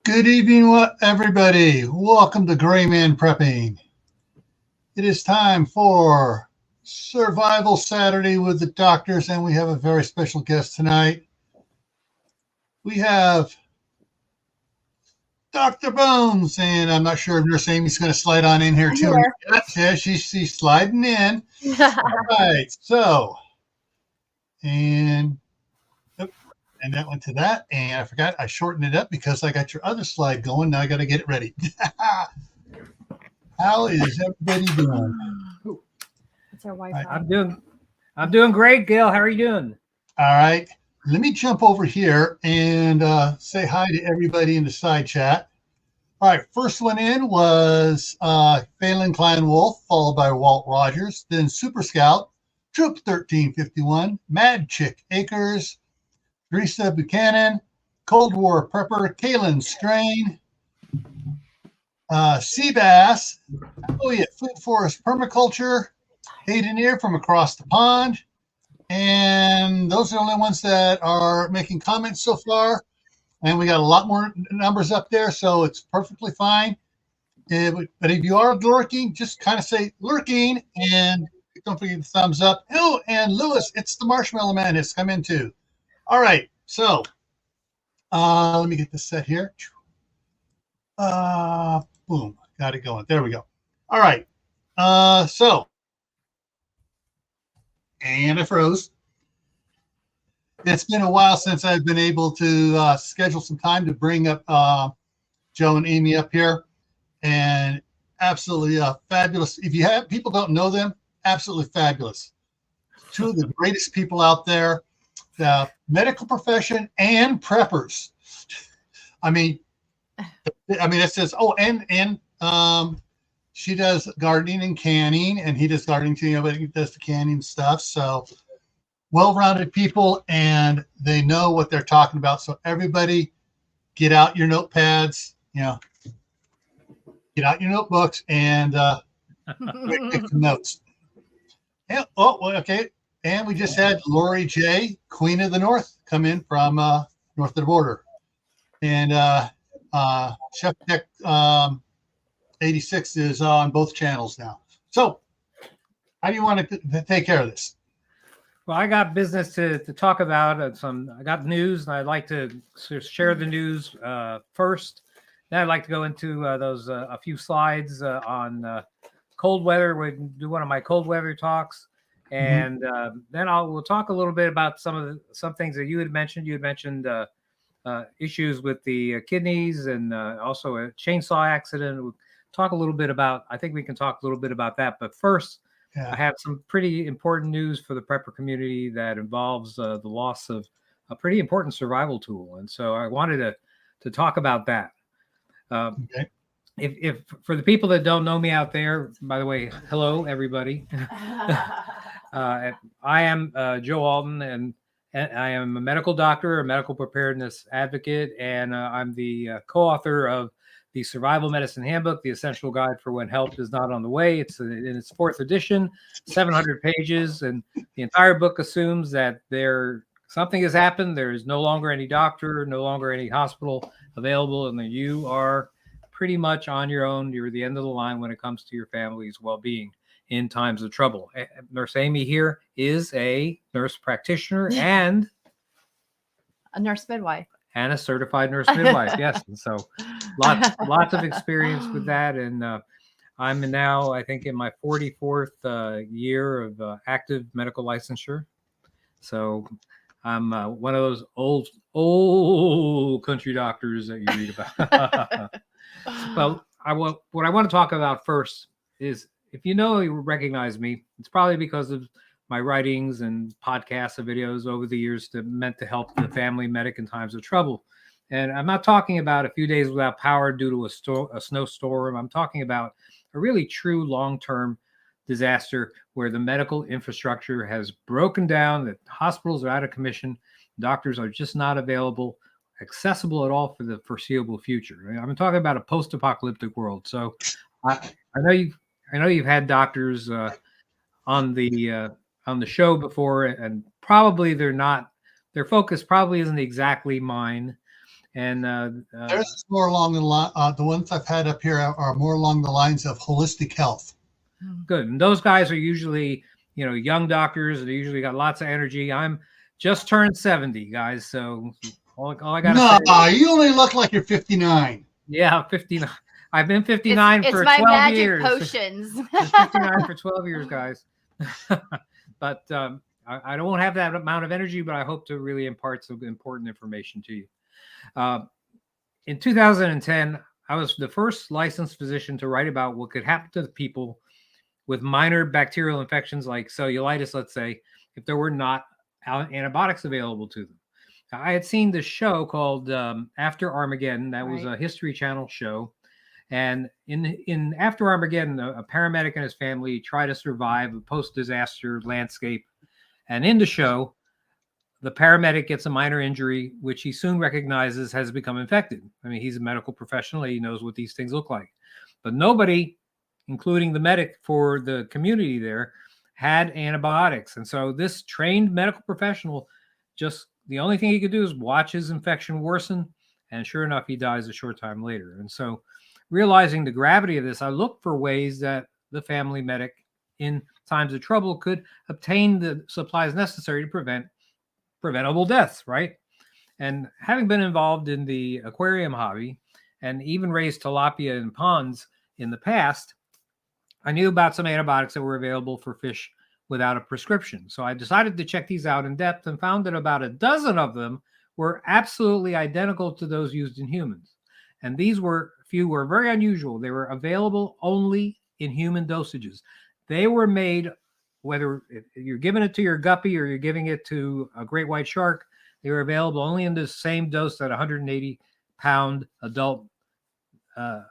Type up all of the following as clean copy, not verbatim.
Good evening, everybody. Welcome to Gray Man Prepping. It is time for Survival Saturday with the doctors, and we have a very special guest tonight. We have Dr. Bones, and I'm not sure if Nurse Amy's going to slide on in here too. Yeah, she's sliding in. All right, so, and that went to that, and I forgot I shortened it up because I got your other slide going. Now I got to get it ready. How is everybody doing? It's our Wi-Fi. I'm doing great, Gail. How are you doing? All right. Let me jump over here and say hi to everybody in the side chat. All right. First one in was Phelan Klein Wolf, followed by Walt Rogers, then Super Scout, Troop 1351, Mad Chick Acres, Teresa Buchanan, Cold War Prepper, Kalen Strain, Seabass, Food Forest Permaculture, Hayden Ear from across the pond. And those are the only ones that are making comments so far. And we got a lot more numbers up there, so it's perfectly fine. But if you are lurking, just kind of say lurking and don't forget the thumbs up. Oh, and Lewis, it's the Marshmallow Man has come in too. All right, so let me get this set here. Boom, got it going. There we go. All right, and I froze. It's been a while since I've been able to schedule some time to bring up Joe and Amy up here, and absolutely fabulous. If you have people don't know them, absolutely fabulous. Two of the greatest people out there, the medical profession and preppers. I mean, it says, she does gardening and canning, and he does gardening too, but he does the canning stuff. So well-rounded people, and they know what they're talking about. So everybody get out your notepads, get out your notebooks and take some notes. And, okay. And we just had Lori J, Queen of the North, come in from north of the border. And Chef Tech 86 is on both channels now. So how do you want to take care of this? Well, I got business to talk about. I got news, and I'd like to share the news first. Then I'd like to go into a few slides on cold weather. We can do one of my cold weather talks. And then we'll talk a little bit about some things that you had mentioned. You had mentioned issues with the kidneys and also a chainsaw accident. We'll talk a little bit about. I think we can talk a little bit about that. But first, I have some pretty important news for the prepper community that involves the loss of a pretty important survival tool, and so I wanted to talk about that. Okay. If for the people that don't know me out there, by the way, hello everybody. I am Joe Alton, and I am a medical doctor, a medical preparedness advocate, and I'm the co-author of the Survival Medicine Handbook, the Essential Guide for When Help is Not on the Way. It's in its 4th edition, 700 pages, and the entire book assumes that something has happened. There is no longer any doctor, no longer any hospital available, and that you are pretty much on your own. You're the end of the line when it comes to your family's well-being in times of trouble. Nurse Amy here is a nurse practitioner and a nurse midwife. And a certified nurse midwife, yes. And so lots of experience with that. And I'm now, I think, in my 44th year of active medical licensure. So I'm one of those old country doctors that you read about. Well, what I want to talk about first is, if you recognize me, it's probably because of my writings and podcasts and videos over the years meant to help the family medic in times of trouble. And I'm not talking about a few days without power due to a snowstorm. I'm talking about a really true long-term disaster where the medical infrastructure has broken down, that hospitals are out of commission, doctors are just not accessible at all for the foreseeable future. I'm talking about a post-apocalyptic world. So I know you've had doctors on the show before, and probably their focus probably isn't exactly mine. And Theirs is more along the line. The ones I've had up here are more along the lines of holistic health. good. And those guys are usually, young doctors. They usually got lots of energy. I'm just turned 70, guys. So all I got to say. No, you only look like you're 59. Yeah, 59. I've been 59 it's for my 12 magic years. potions. Been 59 for 12 years, guys. But I don't have that amount of energy, but I hope to really impart some important information to you. In 2010, I was the first licensed physician to write about what could happen to the people with minor bacterial infections like cellulitis, let's say, if there were not antibiotics available to them. Now, I had seen this show called After Armageddon. That was a History Channel show. And in After Armageddon, a paramedic and his family try to survive a post-disaster landscape. And in the show, the paramedic gets a minor injury, which he soon recognizes has become infected. I mean, he's a medical professional. He knows what these things look like. But nobody, including the medic for the community there, had antibiotics. And so this trained medical professional, just the only thing he could do is watch his infection worsen. And sure enough, he dies a short time later. And so realizing the gravity of this, I looked for ways that the family medic in times of trouble could obtain the supplies necessary to prevent preventable deaths, right? And having been involved in the aquarium hobby and even raised tilapia in ponds in the past, I knew about some antibiotics that were available for fish without a prescription. So I decided to check these out in depth and found that about a dozen of them were absolutely identical to those used in humans. And these few were very unusual. They were available only in human dosages. They were made, whether you're giving it to your guppy or you're giving it to a great white shark, they were available only in the same dose that a 180-pound adult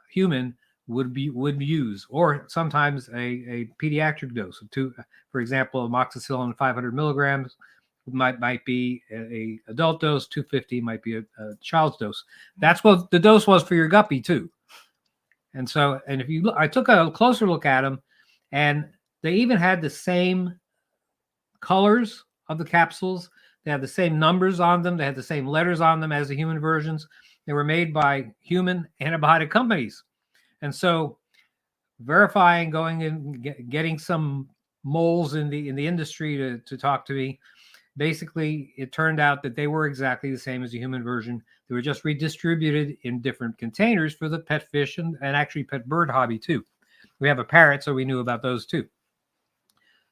human would use, or sometimes a pediatric dose of for example, amoxicillin 500 milligrams might be a adult dose, 250 might be a child's dose. That's what the dose was for your guppy too. And so, and if you look, I took a closer look at them, and they even had the same colors of the capsules. They had the same numbers on them. They had the same letters on them as the human versions. They were made by human antibiotic companies. And so verifying, going and getting some moles in the industry to talk to me, basically it turned out that they were exactly the same as the human version. They were just redistributed in different containers for the pet fish and actually pet bird hobby too. We have a parrot, so we knew about those too.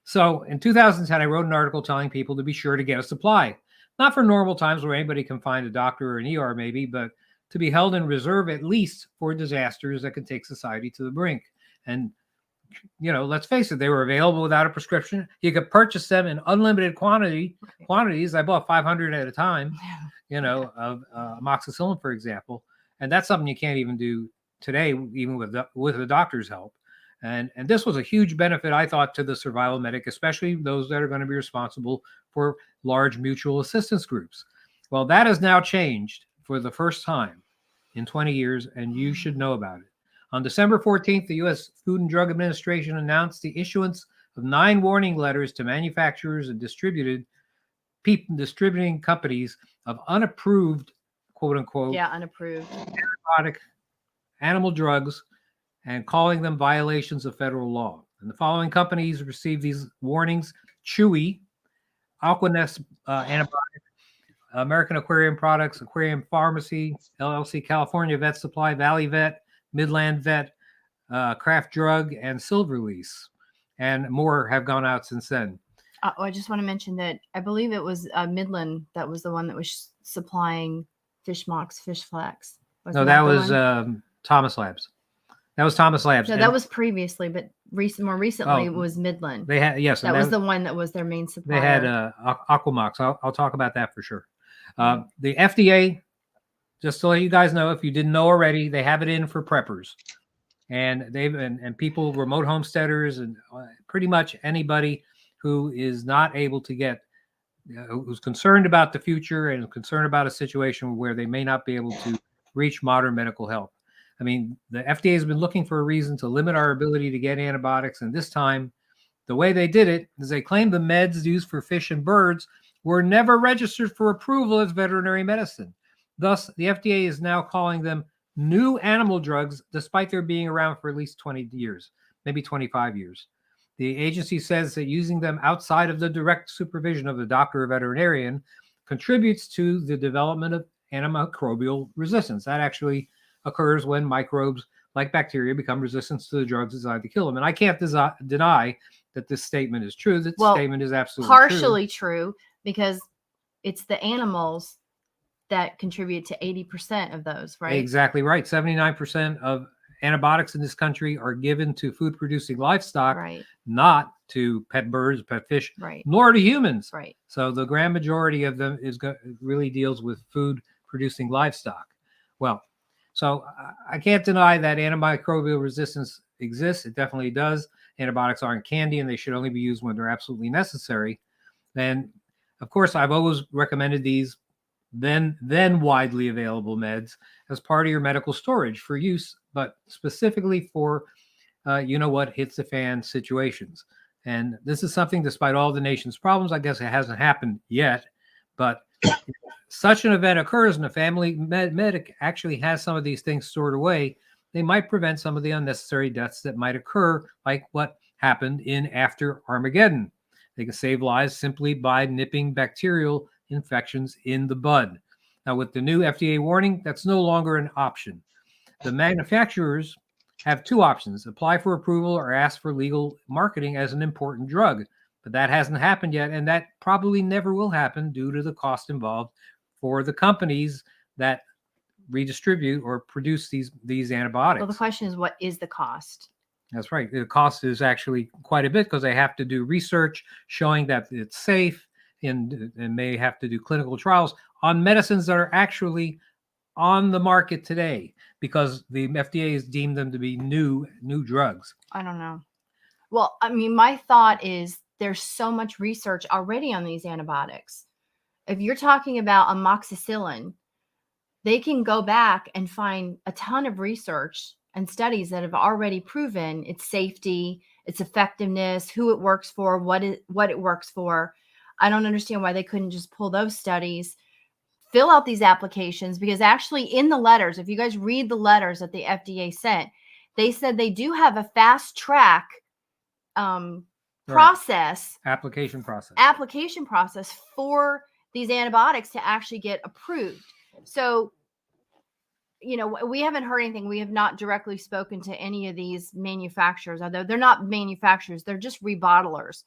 So in 2010, I wrote an article telling people to be sure to get a supply, not for normal times where anybody can find a doctor or an ER maybe, but to be held in reserve at least for disasters that could take society to the brink. And, let's face it, they were available without a prescription. You could purchase them in unlimited quantities. I bought 500 at a time, of amoxicillin, for example. And that's something you can't even do today, even with the doctor's help. And this was a huge benefit, I thought, to the survival medic, especially those that are going to be responsible for large mutual assistance groups. Well, that has now changed for the first time in 20 years, and you should know about it. On December 14th, the U.S. Food and Drug Administration announced the issuance of 9 warning letters to manufacturers and distributing companies of unapproved, quote unquote, unapproved antibiotic animal drugs, and calling them violations of federal law. And the following companies received these warnings: Chewy, Aquanest Antibiotic, American Aquarium Products, Aquarium Pharmacy, LLC, California Vet Supply, Valley Vet, Midland Vet, Kraft Drug, and Silverlease. And more have gone out since then. I just want to mention that I believe it was Midland that was the one that was supplying fish mocks, fish flax. No, that was Thomas Labs. That was Thomas Labs. No, that was previously, but more recently it was Midland. They had, yes, that was the one that was their main supplier. They had Aquamox. I'll talk about that for sure. The FDA, just to let you guys know, if you didn't know already, they have it in for preppers, and and people, remote homesteaders, and pretty much anybody who is not able to get, who's concerned about the future and concerned about a situation where they may not be able to reach modern medical help. I mean, the FDA has been looking for a reason to limit our ability to get antibiotics. And this time, the way they did it is they claimed the meds used for fish and birds were never registered for approval as veterinary medicine. Thus, the FDA is now calling them new animal drugs, despite their being around for at least 20 years, maybe 25 years. The agency says that using them outside of the direct supervision of the doctor or veterinarian contributes to the development of antimicrobial resistance. That actually occurs when microbes like bacteria become resistant to the drugs designed to kill them. And I can't deny that this statement is true. That statement is absolutely partially true because it's the animals that contribute to 80% of those, right? Exactly right. 79% of antibiotics in this country are given to food-producing livestock, right, not to pet birds, pet fish, right, nor to humans. right. So the grand majority of them really deals with food-producing livestock. Well, so I can't deny that antimicrobial resistance exists. It definitely does. Antibiotics aren't candy, and they should only be used when they're absolutely necessary. And of course, I've always recommended these then widely available meds as part of your medical storage for use, but specifically for hits the fan situations. And this is something, despite all the nation's problems, I guess it hasn't happened yet, but such an event occurs and a family medic actually has some of these things stored away, they might prevent some of the unnecessary deaths that might occur, like what happened in after Armageddon. They can save lives simply by nipping bacterial infections in the bud. Now, with the new FDA warning, that's no longer an option. The manufacturers have two options: apply for approval or ask for legal marketing as an important drug. But that hasn't happened yet, and that probably never will happen due to the cost involved for the companies that redistribute or produce these antibiotics. Well, the question is, what is the cost? That's right. The cost is actually quite a bit because they have to do research showing that it's safe, and may have to do clinical trials on medicines that are actually on the market today because the FDA has deemed them to be new drugs. I don't know. Well, I mean, my thought is there's so much research already on these antibiotics. If you're talking about amoxicillin, they can go back and find a ton of research and studies that have already proven its safety, its effectiveness, who it works for, what it works for. I don't understand why they couldn't just pull those studies, fill out these applications, because actually in the letters, if you guys read the letters that the FDA sent, they said they do have a fast track process, application process for these antibiotics to actually get approved. So, we haven't heard anything. We have not directly spoken to any of these manufacturers, although they're not manufacturers. They're just rebottlers.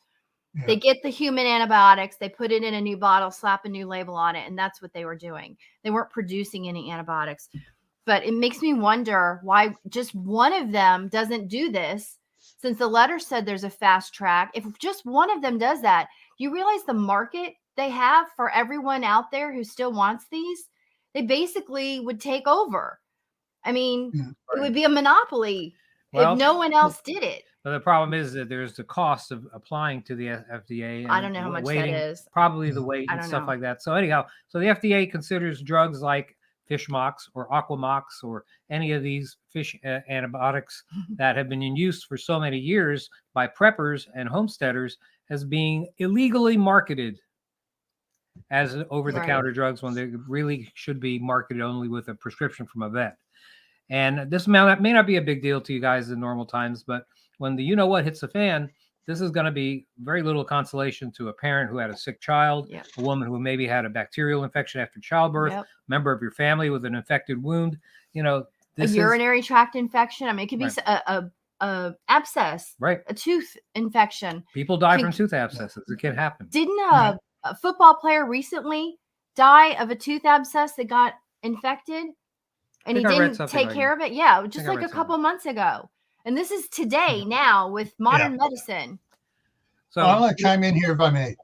Yeah. They get the human antibiotics, they put it in a new bottle, slap a new label on it, and that's what they were doing. They weren't producing any antibiotics. But it makes me wonder why just one of them doesn't do this, since the letter said there's a fast track. If just one of them does that, you realize the market they have for everyone out there who still wants these? They basically would take over. I mean, It would be a monopoly if no one else did it. But the problem is that there's the cost of applying to the FDA. And I don't know how much that is. Probably the weight and stuff like that. So anyhow, so the FDA considers drugs like Fishmox or Aquamox or any of these fish antibiotics that have been in use for so many years by preppers and homesteaders as being illegally marketed as over-the-counter drugs when they really should be marketed only with a prescription from a vet. And this may not be a big deal to you guys in normal times, but when the hits the fan, this is going to be very little consolation to a parent who had a sick child, a woman who maybe had a bacterial infection after childbirth, a member of your family with an infected wound, a urinary tract infection. I mean, it could be a abscess, a tooth infection. People die from tooth abscesses. It can happen. Didn't a football player recently die of a tooth abscess that got infected and he didn't take care of it? Yeah, just like a couple months ago. And this is today now with modern medicine. So I want to chime in here if I may.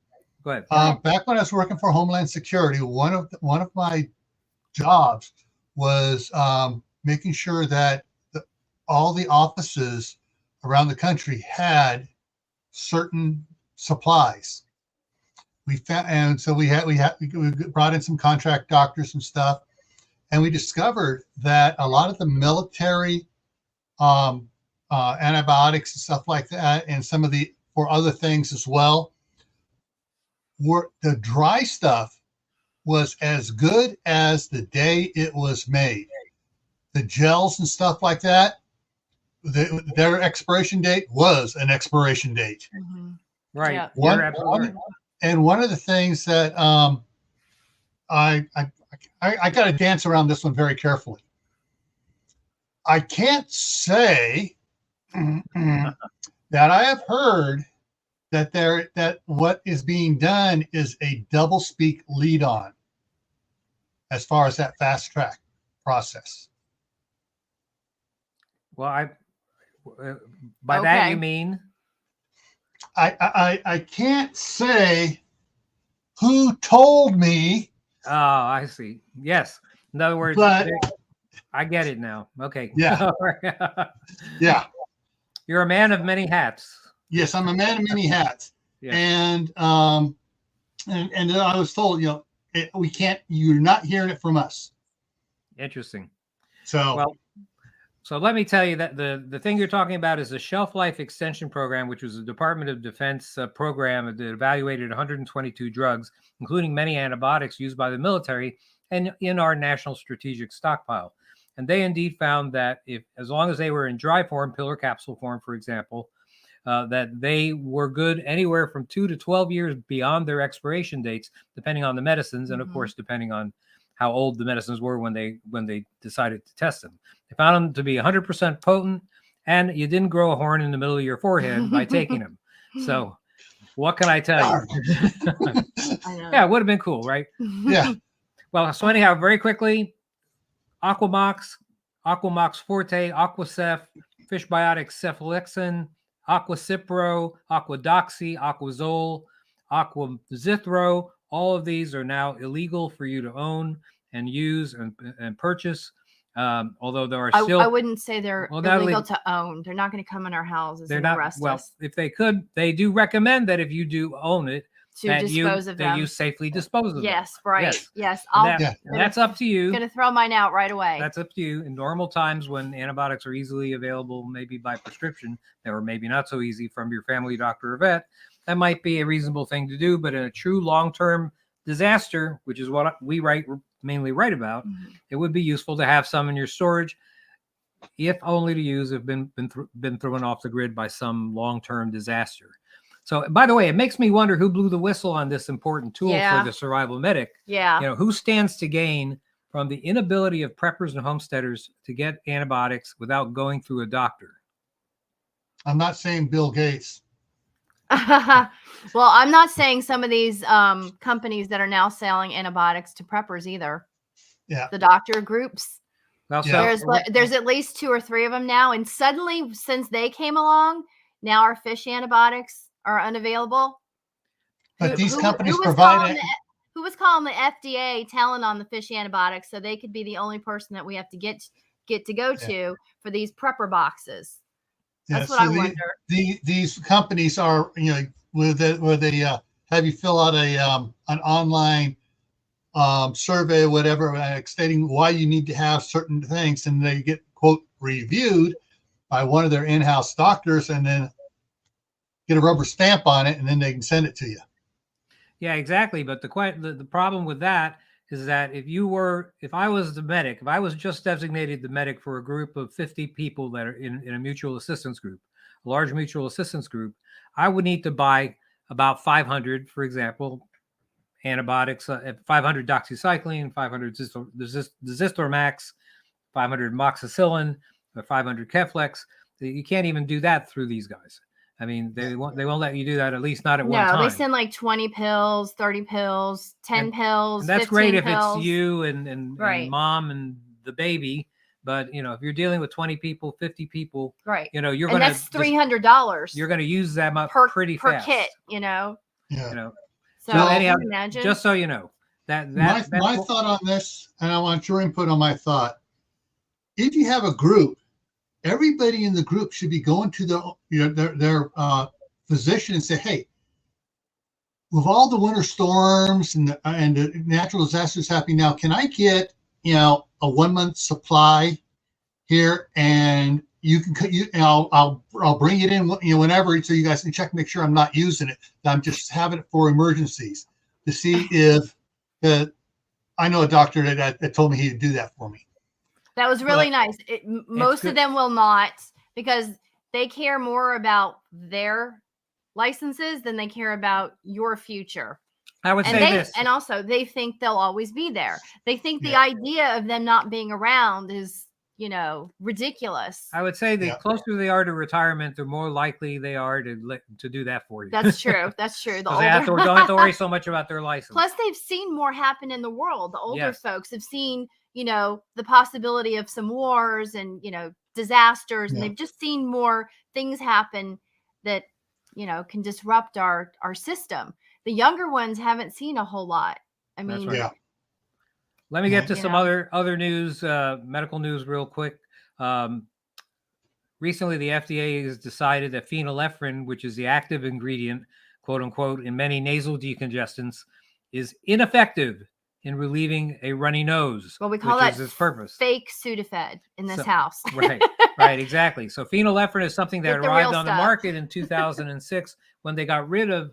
Go ahead. Back when I was working for Homeland Security, one of my jobs was making sure that all the offices around the country had certain supplies. We found, and so we brought in some contract doctors and stuff, and we discovered that a lot of the military antibiotics and stuff like that, and some of the for other things as well, were the dry stuff was as good as the day it was made. The gels and stuff like that, their expiration date was an expiration date. Mm-hmm. Right. Yeah. You're absolutely right. And one of the things that I got to dance around this one very carefully. I can't say that I have heard that what is being done is a double speak lead on as far as that fast track process. Well, by that you mean? I can't say who told me. Oh, I see. Yes. In other words, but, I get it now. Okay. Yeah. Yeah. You're a man of many hats. Yes, I'm a man of many hats. Yeah. And I was told, we can't. You're not hearing it from us. Interesting. So let me tell you that the thing you're talking about is the Shelf Life Extension Program, which was a Department of Defense program that evaluated 122 drugs, including many antibiotics used by the military and in our national strategic stockpile. And they indeed found that as long as they were in dry form, pill or capsule form, for example, that they were good anywhere from 2 to 12 years beyond their expiration dates, depending on the medicines, and of course, depending on how old the medicines were when they decided to test them. They found them to be 100% potent, and you didn't grow a horn in the middle of your forehead by taking them. So what can I tell you? I know. Yeah, it would have been cool, right? Yeah. Well, so anyhow, very quickly, Aquamox Forte, Aquacef, Fishbiotic Cephalexin, Aquacipro, Aquadoxy, Aquazole, Aquazithro. All of these are now illegal for you to own and use and purchase. Although there are still, I wouldn't say they're illegal to own. They're not going to come in our houses and arrest us. If they could, they do recommend that if you do own it, that you safely dispose of them. Yes, right. Yes. That's up to you. I'm going to throw mine out right away. That's up to you. In normal times when antibiotics are easily available, maybe by prescription, or maybe not so easy from your family doctor or vet, that might be a reasonable thing to do. But in a true long-term disaster, which is what we mainly write about, it would be useful to have some in your storage, if only to use if been thrown off the grid by some long-term disaster. So, by the way, it makes me wonder who blew the whistle on this important tool for the survival medic. Yeah. Who stands to gain from the inability of preppers and homesteaders to get antibiotics without going through a doctor? I'm not saying Bill Gates. Well, I'm not saying some of these companies that are now selling antibiotics to preppers either. Yeah. The doctor groups. Well, there's at least 2 or 3 of them now. And suddenly, since they came along, now our fish antibiotics are unavailable. But these companies provide it. Who was calling the FDA telling on the fish antibiotics so they could be the only person that we have to get to go to for these prepper boxes? That's what I wonder. These companies are, where they have you fill out an online survey, whatever, stating why you need to have certain things, and they get quote reviewed by one of their in-house doctors, and then get a rubber stamp on it, and then they can send it to you. Yeah, exactly. But the problem with that is that if I was the medic, if I was just designated the medic for a group of 50 people that are in a mutual assistance group, a large mutual assistance group, I would need to buy about 500, for example, antibiotics, 500 doxycycline, 500 Zithromax, 500 moxicillin, or 500 Keflex. You can't even do that through these guys. I mean, they won't let you do that, at least not at one time. No, they send like 20 pills, 30 pills, 10 pills. And that's 15 great pills. If it's you and mom and the baby. But, if you're dealing with 20 people, 50 people, right? You're going to. That's $300. You're going to use them up pretty per fast. kit, Yeah. So anyhow, imagine. Just so you know, my thought on this, and I want your input on my thought. If you have a group, everybody in the group should be going to their physician and say, hey, with all the winter storms and the natural disasters happening now, can I get a 1-month supply here, and I'll bring it in whenever, so you guys can check, make sure I'm not using it, that I'm just having it for emergencies, to see if I know a doctor that told me he'd do that for me. That was really nice. Most of them will not, because they care more about their licenses than they care about your future. I would say this. And also, they think they'll always be there. They think the idea of them not being around is, ridiculous. I would say the closer they are to retirement, the more likely they are to do that for you. That's true. That's true. They don't have to worry so much about their license. Plus, they've seen more happen in the world. The older folks have seen, the possibility of some wars and, disasters, and they've just seen more things happen that, can disrupt our system. The younger ones haven't seen a whole lot. I mean, let me get to some other news, medical news real quick. Recently, the FDA has decided that phenylephrine, which is the active ingredient, quote unquote, in many nasal decongestants, is ineffective in relieving a runny nose. Well, we call that its purpose. Fake Sudafed in this house. Right, exactly. So phenylephrine is something that arrived on the market in 2006 when they got rid of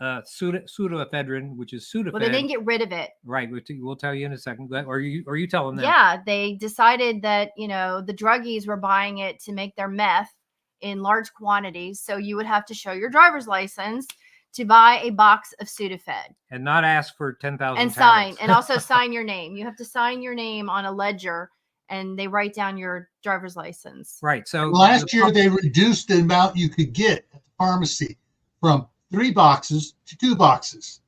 pseudoephedrine, which is Sudafed. Well, they didn't get rid of it. Right. We'll tell you in a second. Or you tell them that. Yeah, they decided that, the druggies were buying it to make their meth in large quantities. So you would have to show your driver's license to buy a box of Sudafed. And not ask for 10,000 and sign. And also sign your name. You have to sign your name on a ledger, and they write down your driver's license. Right. So last year they reduced the amount you could get at the pharmacy from 3 boxes to 2 boxes.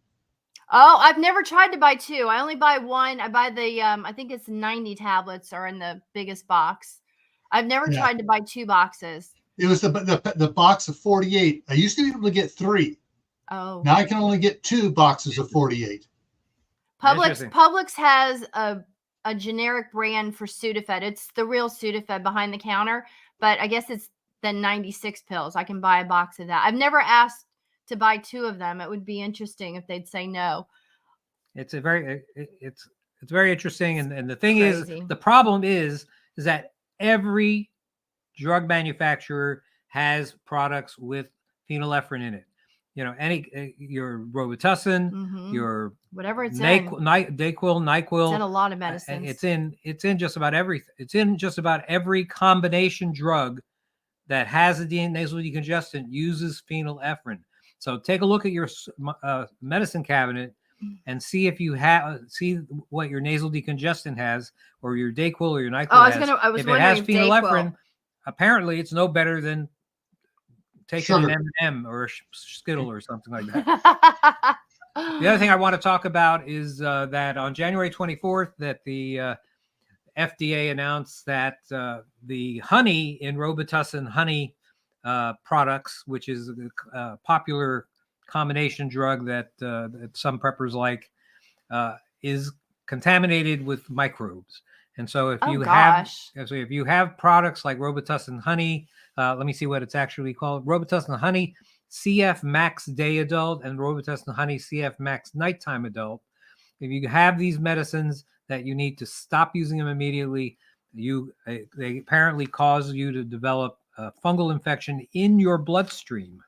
Oh, I've never tried to buy 2. I only buy 1. I buy the I think it's 90 tablets are in the biggest box. I've never tried to buy 2 boxes. It was the box of 48. I used to be able to get 3. Oh. Now I can only get 2 boxes of 48. Publix has a generic brand for Sudafed. It's the real Sudafed behind the counter, but I guess it's the 96 pills. I can buy a box of that. I've never asked to buy 2 of them. It would be interesting if they'd say no. It's very interesting, and the thing is, the problem is that every drug manufacturer has products with phenylephrine in it. Your Robitussin, your whatever it's Dayquil, NyQuil. It's in a lot of medicines. It's in just about everything. It's in just about every combination drug that has a nasal decongestant uses phenylephrine. So take a look at your medicine cabinet and see if you see what your nasal decongestant has, or your Dayquil or your NyQuil has. If it has phenylephrine, apparently it's no better than taking an M&M or a Skittle or something like that. The other thing I want to talk about is that on January 24th, that the FDA announced that the honey in Robitussin honey products, which is a popular combination drug that some preppers like, is contaminated with microbes. And so if you have products like Robitussin honey, let me see what it's actually called: Robitussin honey CF Max Day Adult and Robitussin honey CF Max Nighttime Adult. If you have these medicines, that you need to stop using them immediately. They apparently cause you to develop a fungal infection in your bloodstream,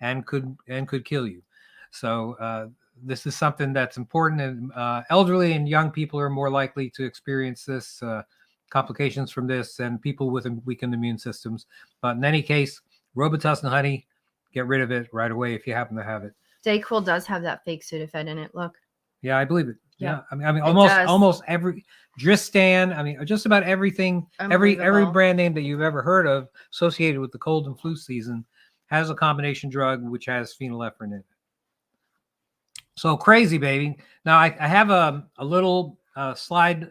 and could kill you. So this is something that's important, and elderly and young people are more likely to experience this complications from this than people with weakened immune systems. But in any case, Robitussin honey, get rid of it right away if you happen to have it. Dayquil does have that fake Sudafed in it. Look. Yeah, I believe it. Yeah, I mean, almost every Dristan. I mean, just about everything, every brand name that you've ever heard of associated with the cold and flu season has a combination drug which has phenylephrine in it. So crazy, baby. Now I have a little slide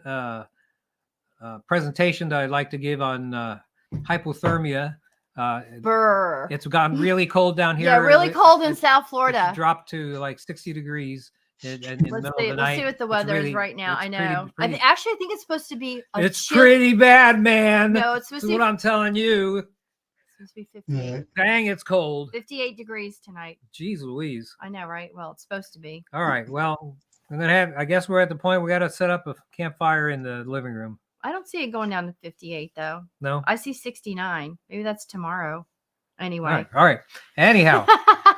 presentation that I'd like to give on hypothermia. It's gotten really cold down here. Yeah, really cold in South Florida. It's dropped to like 60 degrees. In the middle of the night. Let's see what the weather is right now. I know. I think it's supposed to be. It's pretty bad, man. No, it's supposed to be. What I'm telling you. It's supposed to be 58. Dang, it's cold. 58 degrees tonight. Jeez Louise. I know, right? Well, it's supposed to be. All right. Well, I guess we're at the point we got to set up a campfire in the living room. I don't see it going down to 58 though. No. I see 69. Maybe that's tomorrow. Anyway. All right. Anyhow.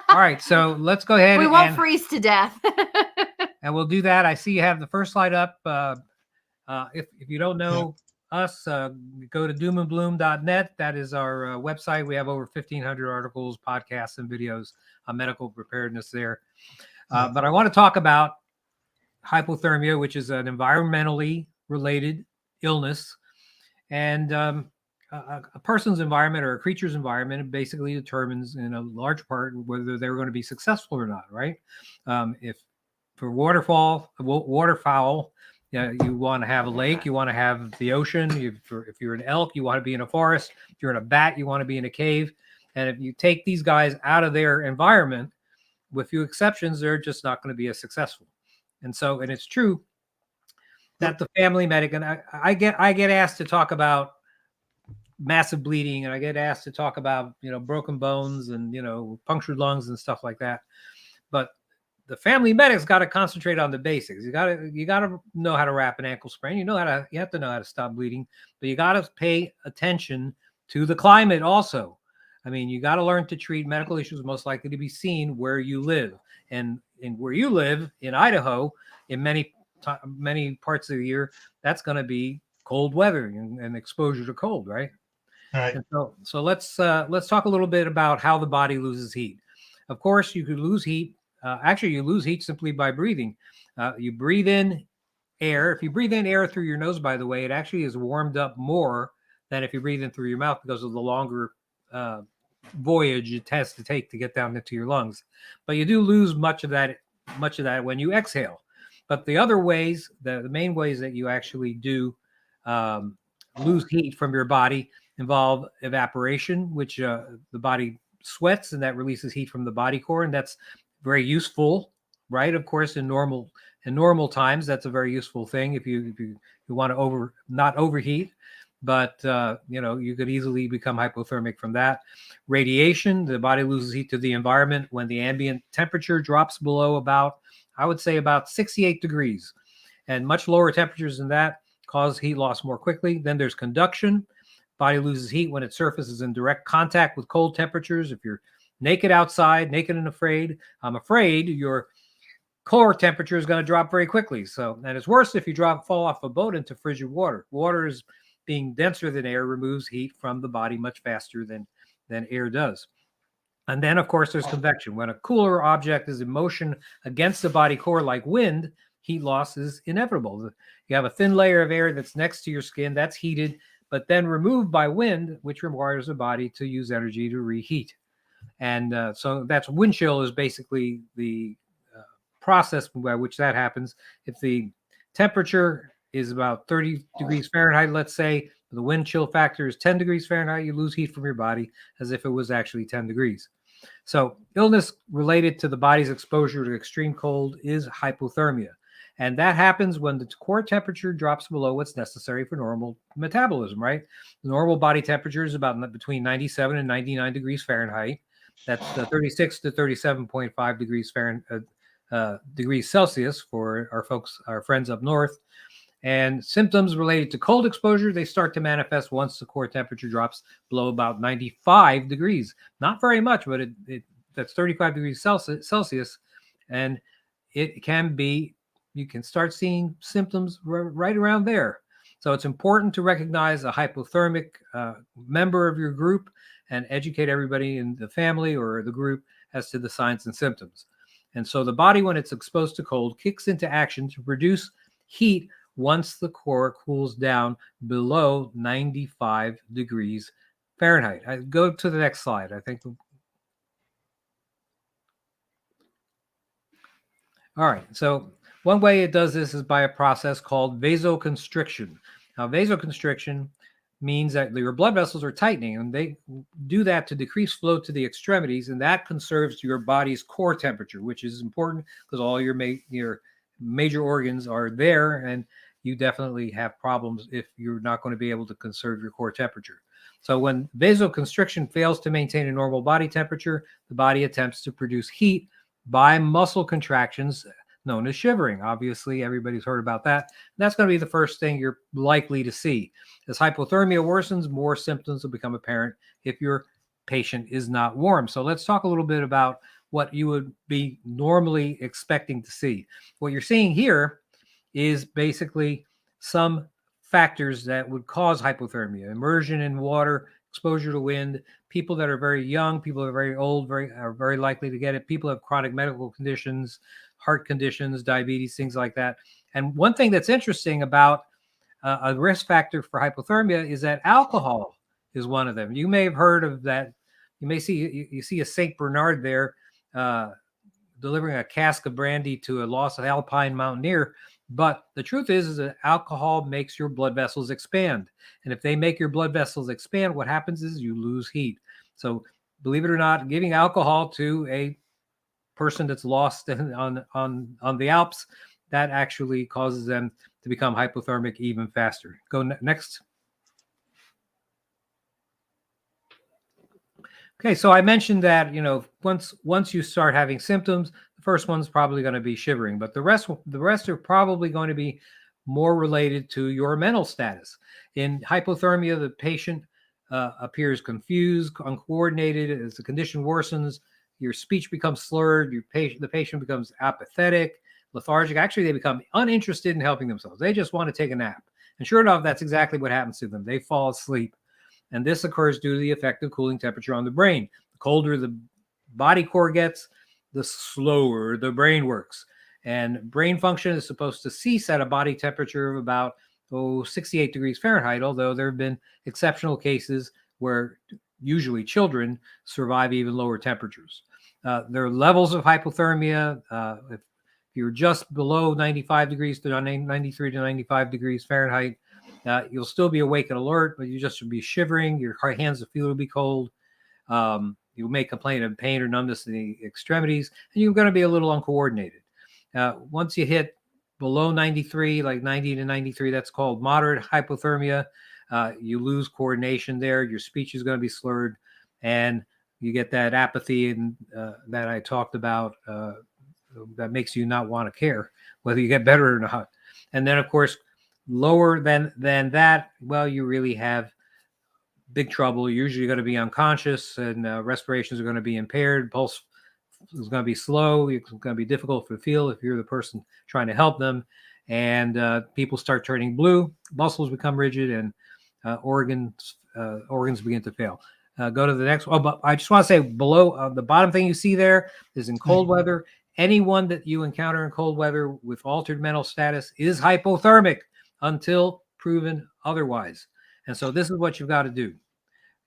All right. So let's go ahead. We won't freeze to death. And we'll do that. I see you have the first slide up. If you don't know us, go to doomandbloom.net. That is our website. We have over 1,500 articles, podcasts, and videos on medical preparedness there. But I want to talk about hypothermia, which is an environmentally related illness. And a person's environment or a creature's environment basically determines in a large part whether they're going to be successful or not, right? If for waterfowl, you want to have a lake, you want to have the ocean. If you're an elk, you want to be in a forest. If you're in a bat, you want to be in a cave. And if you take these guys out of their environment, with few exceptions, they're just not going to be as successful. And it's true that the family medic, and I get asked to talk about massive bleeding, and I get asked to talk about, broken bones and, punctured lungs and stuff like that. But the family medic's got to concentrate on the basics. You got to know how to wrap an ankle sprain. You have to know how to stop bleeding, but you got to pay attention to the climate also. I mean, you got to learn to treat medical issues most likely to be seen where you live. And where you live in Idaho, in many parts of the year, that's going to be cold weather and exposure to cold, right? All right. And so let's talk a little bit about how the body loses heat. Of course, you could lose heat. Actually, you lose heat simply by breathing. You breathe in air. If you breathe in air through your nose, by the way, it actually is warmed up more than if you breathe in through your mouth because of the longer voyage it has to take to get down into your lungs. But you do lose much of that when you exhale. But the other ways, the main ways that you actually do lose heat from your body involve evaporation, which the body sweats, and that releases heat from the body core, and that's very useful, right? Of course, in normal times, that's a very useful thing if you want to not overheat. But you could easily become hypothermic from that. Radiation, the body loses heat to the environment when the ambient temperature drops below about 68 degrees, and much lower temperatures than that cause heat loss more quickly. Then there's conduction. Body loses heat when its surface is in direct contact with cold temperatures. If you're naked outside, naked and afraid, I'm afraid your core temperature is going to drop very quickly. And it's worse if you fall off a boat into frigid water. Water is being denser than air, removes heat from the body much faster than air does. And then, of course, there's convection. When a cooler object is in motion against the body core like wind, heat loss is inevitable. You have a thin layer of air that's next to your skin, that's heated, but then removed by wind, which requires the body to use energy to reheat. And so that's wind chill is basically the process by which that happens. If the temperature is about 30 degrees Fahrenheit, let's say, the wind chill factor is 10 degrees Fahrenheit, you lose heat from your body as if it was actually 10 degrees. So illness related to the body's exposure to extreme cold is hypothermia. And that happens when the core temperature drops below what's necessary for normal metabolism, right? The normal body temperature is about between 97 and 99 degrees Fahrenheit. That's 36 to 37.5 degrees Celsius for our friends up north. And symptoms related to cold exposure, they start to manifest once the core temperature drops below about 95 degrees. Not very much, but that's 35 degrees Celsius. And it can be, you can start seeing symptoms right around there. So it's important to recognize a hypothermic member of your group and educate everybody in the family or the group as to the signs and symptoms. And so the body, when it's exposed to cold, kicks into action to produce heat once the core cools down below 95 degrees Fahrenheit. I go to the next slide. I think. All right. So one way it does this is by a process called vasoconstriction. Now, vasoconstriction means that your blood vessels are tightening, and they do that to decrease flow to the extremities, and that conserves your body's core temperature, which is important because all your major organs are there, and you definitely have problems if you're not going to be able to conserve your core temperature. So when vasoconstriction fails to maintain a normal body temperature, the body attempts to produce heat by muscle contractions known as shivering. Obviously, everybody's heard about that. That's going to be the first thing you're likely to see. As hypothermia worsens, more symptoms will become apparent if your patient is not warm. So let's talk a little bit about what you would be normally expecting to see. What you're seeing here is basically some factors that would cause hypothermia: immersion in water, exposure to wind. People that are very young, people that are very old, are very likely to get it. People have chronic medical conditions, heart conditions, diabetes, things like that. And one thing that's interesting about a risk factor for hypothermia is that alcohol is one of them. You may have heard of that. You may see you see a Saint Bernard there delivering a cask of brandy to a lost alpine mountaineer. But the truth is that alcohol makes your blood vessels expand. And if they make your blood vessels expand, what happens is you lose heat. So believe it or not, giving alcohol to a person that's lost on the Alps, that actually causes them to become hypothermic even faster. Go next. Okay, so I mentioned that, once you start having symptoms, the first one's probably going to be shivering, but the rest are probably going to be more related to your mental status. In hypothermia, the patient appears confused, uncoordinated. As the condition worsens, your speech becomes slurred, the patient becomes apathetic, lethargic. Actually, they become uninterested in helping themselves. They just want to take a nap. And sure enough, that's exactly what happens to them. They fall asleep. And this occurs due to the effect of cooling temperature on the brain. The colder the body core gets, the slower the brain works. And brain function is supposed to cease at a body temperature of about 68 degrees Fahrenheit, although there have been exceptional cases where usually children survive even lower temperatures. There are levels of hypothermia. If you're just below 95 degrees to 93 to 95 degrees Fahrenheit, you'll still be awake and alert, but you just will be shivering. Your hands and feet will be cold. You may complain of pain or numbness in the extremities, and you're going to be a little uncoordinated. Once you hit below 93, like 90 to 93, that's called moderate hypothermia. You lose coordination there. Your speech is going to be slurred, and you get that apathy and that I talked about that makes you not want to care whether you get better or not. And then, of course, lower than that, well, you really have big trouble. You're usually going to be unconscious, and respirations are going to be impaired. Pulse is going to be slow. It's going to be difficult to feel if you're the person trying to help them. And people start turning blue, muscles become rigid, and organs begin to fail. Go to the next one. Oh, but I just want to say below the bottom thing you see there is in cold weather. Anyone that you encounter in cold weather with altered mental status is hypothermic until proven otherwise. And so this is what you've got to do.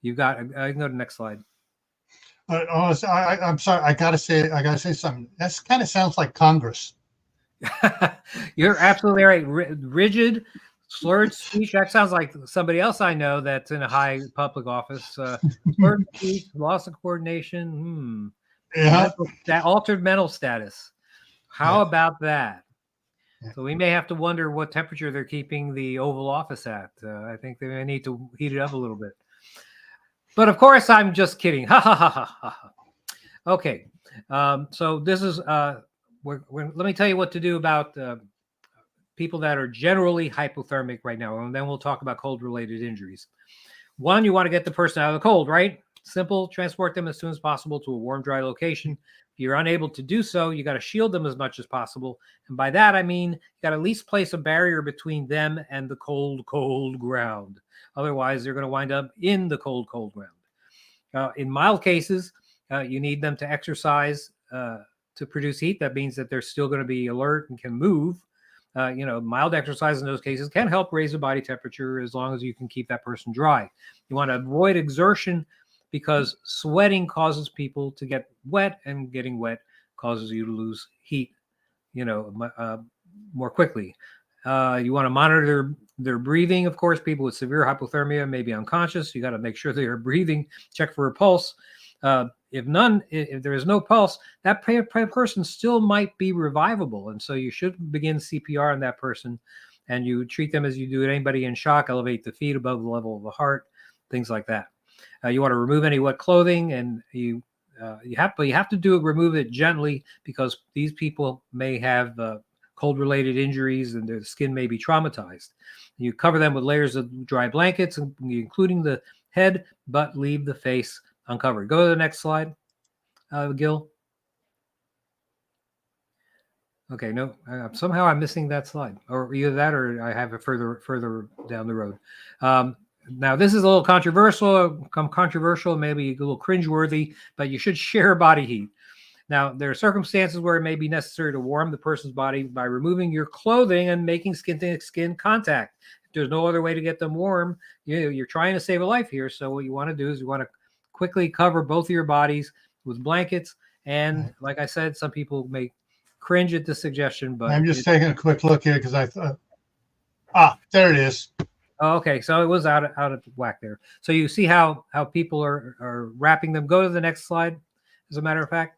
I can go to the next slide. I'm sorry. I gotta say something. That kind of sounds like Congress. You're absolutely right. Rigid, slurred speech. That sounds like somebody else I know that's in a high public office. Slurred speech, loss of coordination. Yeah. That altered mental status. How about that? So we may have to wonder what temperature they're keeping the Oval Office at. I think they may need to heat it up a little bit. But of course, I'm just kidding. Ha ha ha ha ha. Okay. So this is let me tell you what to do about people that are generally hypothermic right now, and then we'll talk about cold-related injuries. One, you want to get the person out of the cold, right? Simple. Transport them as soon as possible to a warm, dry location. If you're unable to do so, you got to shield them as much as possible. And by that, I mean, you got to at least place a barrier between them and the cold, cold ground. Otherwise, they're going to wind up in the cold, cold ground. In mild cases, you need them to exercise to produce heat. That means that they're still going to be alert and can move. Mild exercise in those cases can help raise the body temperature as long as you can keep that person dry. You want to avoid exertion because sweating causes people to get wet, and getting wet causes you to lose heat, more quickly. You want to monitor their breathing. Of course, people with severe hypothermia may be unconscious. You got to make sure they are breathing. Check for a pulse. If there is no pulse, that person still might be revivable. And so you should begin CPR on that person, and you treat them as you do anybody in shock. Elevate the feet above the level of the heart, things like that. You want to remove any wet clothing, and you have to remove it gently, because these people may have cold-related injuries and their skin may be traumatized. You cover them with layers of dry blankets, including the head, but leave the face uncovered. Go to the next slide, Gil. Okay, no, somehow I'm missing that slide, or either that, or I have it further down the road. Now, this is a little controversial, maybe a little cringeworthy, but you should share body heat. Now, there are circumstances where it may be necessary to warm the person's body by removing your clothing and making skin-to-skin contact. If there's no other way to get them warm, you're trying to save a life here. So what you want to do is you want to quickly cover both of your bodies with blankets. And like I said, some people may cringe at this suggestion, but I'm just taking a quick look here because I thought, there it is. Oh, okay, so it was out of whack there. So you see how people are wrapping them. Go to the next slide, as a matter of fact.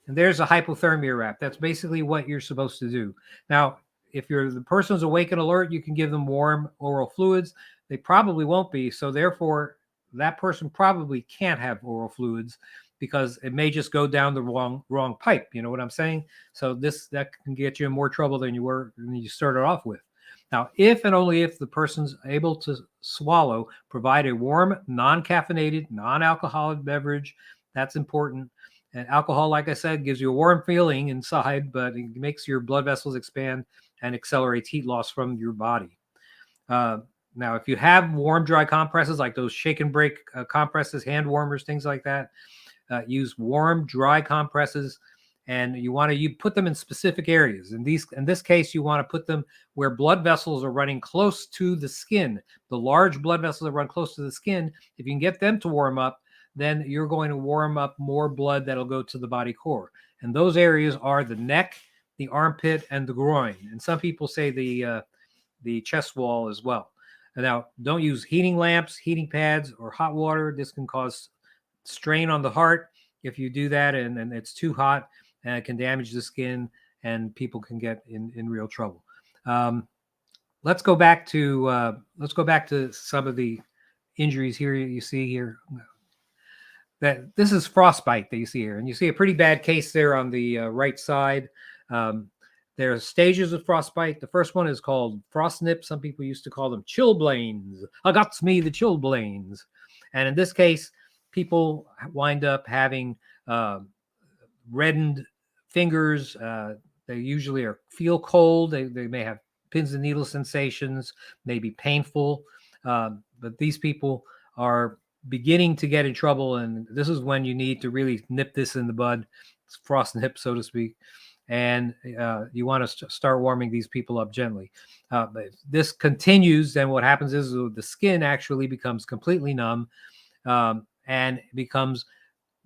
And there's a hypothermia wrap. That's basically what you're supposed to do. Now, if the person's awake and alert, you can give them warm oral fluids. They probably won't be. So therefore, that person probably can't have oral fluids because it may just go down the wrong pipe. You know what I'm saying? So that can get you in more trouble than you started off with. Now, if and only if the person's able to swallow, provide a warm, non-caffeinated, non-alcoholic beverage. That's important. And alcohol, like I said, gives you a warm feeling inside, but it makes your blood vessels expand and accelerates heat loss from your body. Now, if you have warm, dry compresses, like those shake and break compresses, hand warmers, things like that, use warm, dry compresses, and you want to put them in specific areas. In this case, you want to put them where blood vessels are running close to the skin. The large blood vessels that run close to the skin, if you can get them to warm up, then you're going to warm up more blood that'll go to the body core. And those areas are the neck, the armpit, and the groin. And some people say the chest wall as well. Now, don't use heating lamps, heating pads, or hot water. This can cause strain on the heart if you do that, and it's too hot, and it can damage the skin, and people can get in real trouble. Let's go back to some of the injuries here you see here. That this is frostbite that you see here, and you see a pretty bad case there on the right side. There are stages of frostbite. The first one is called frost nip. Some people used to call them chilblains. I got me the chilblains. And in this case, people wind up having reddened fingers. They usually feel cold. They may have pins and needle sensations, may be painful. But these people are beginning to get in trouble, and this is when you need to really nip this in the bud. It's frost nip, so to speak. And you want to start warming these people up gently. But if this continues, then what happens is the skin actually becomes completely numb and becomes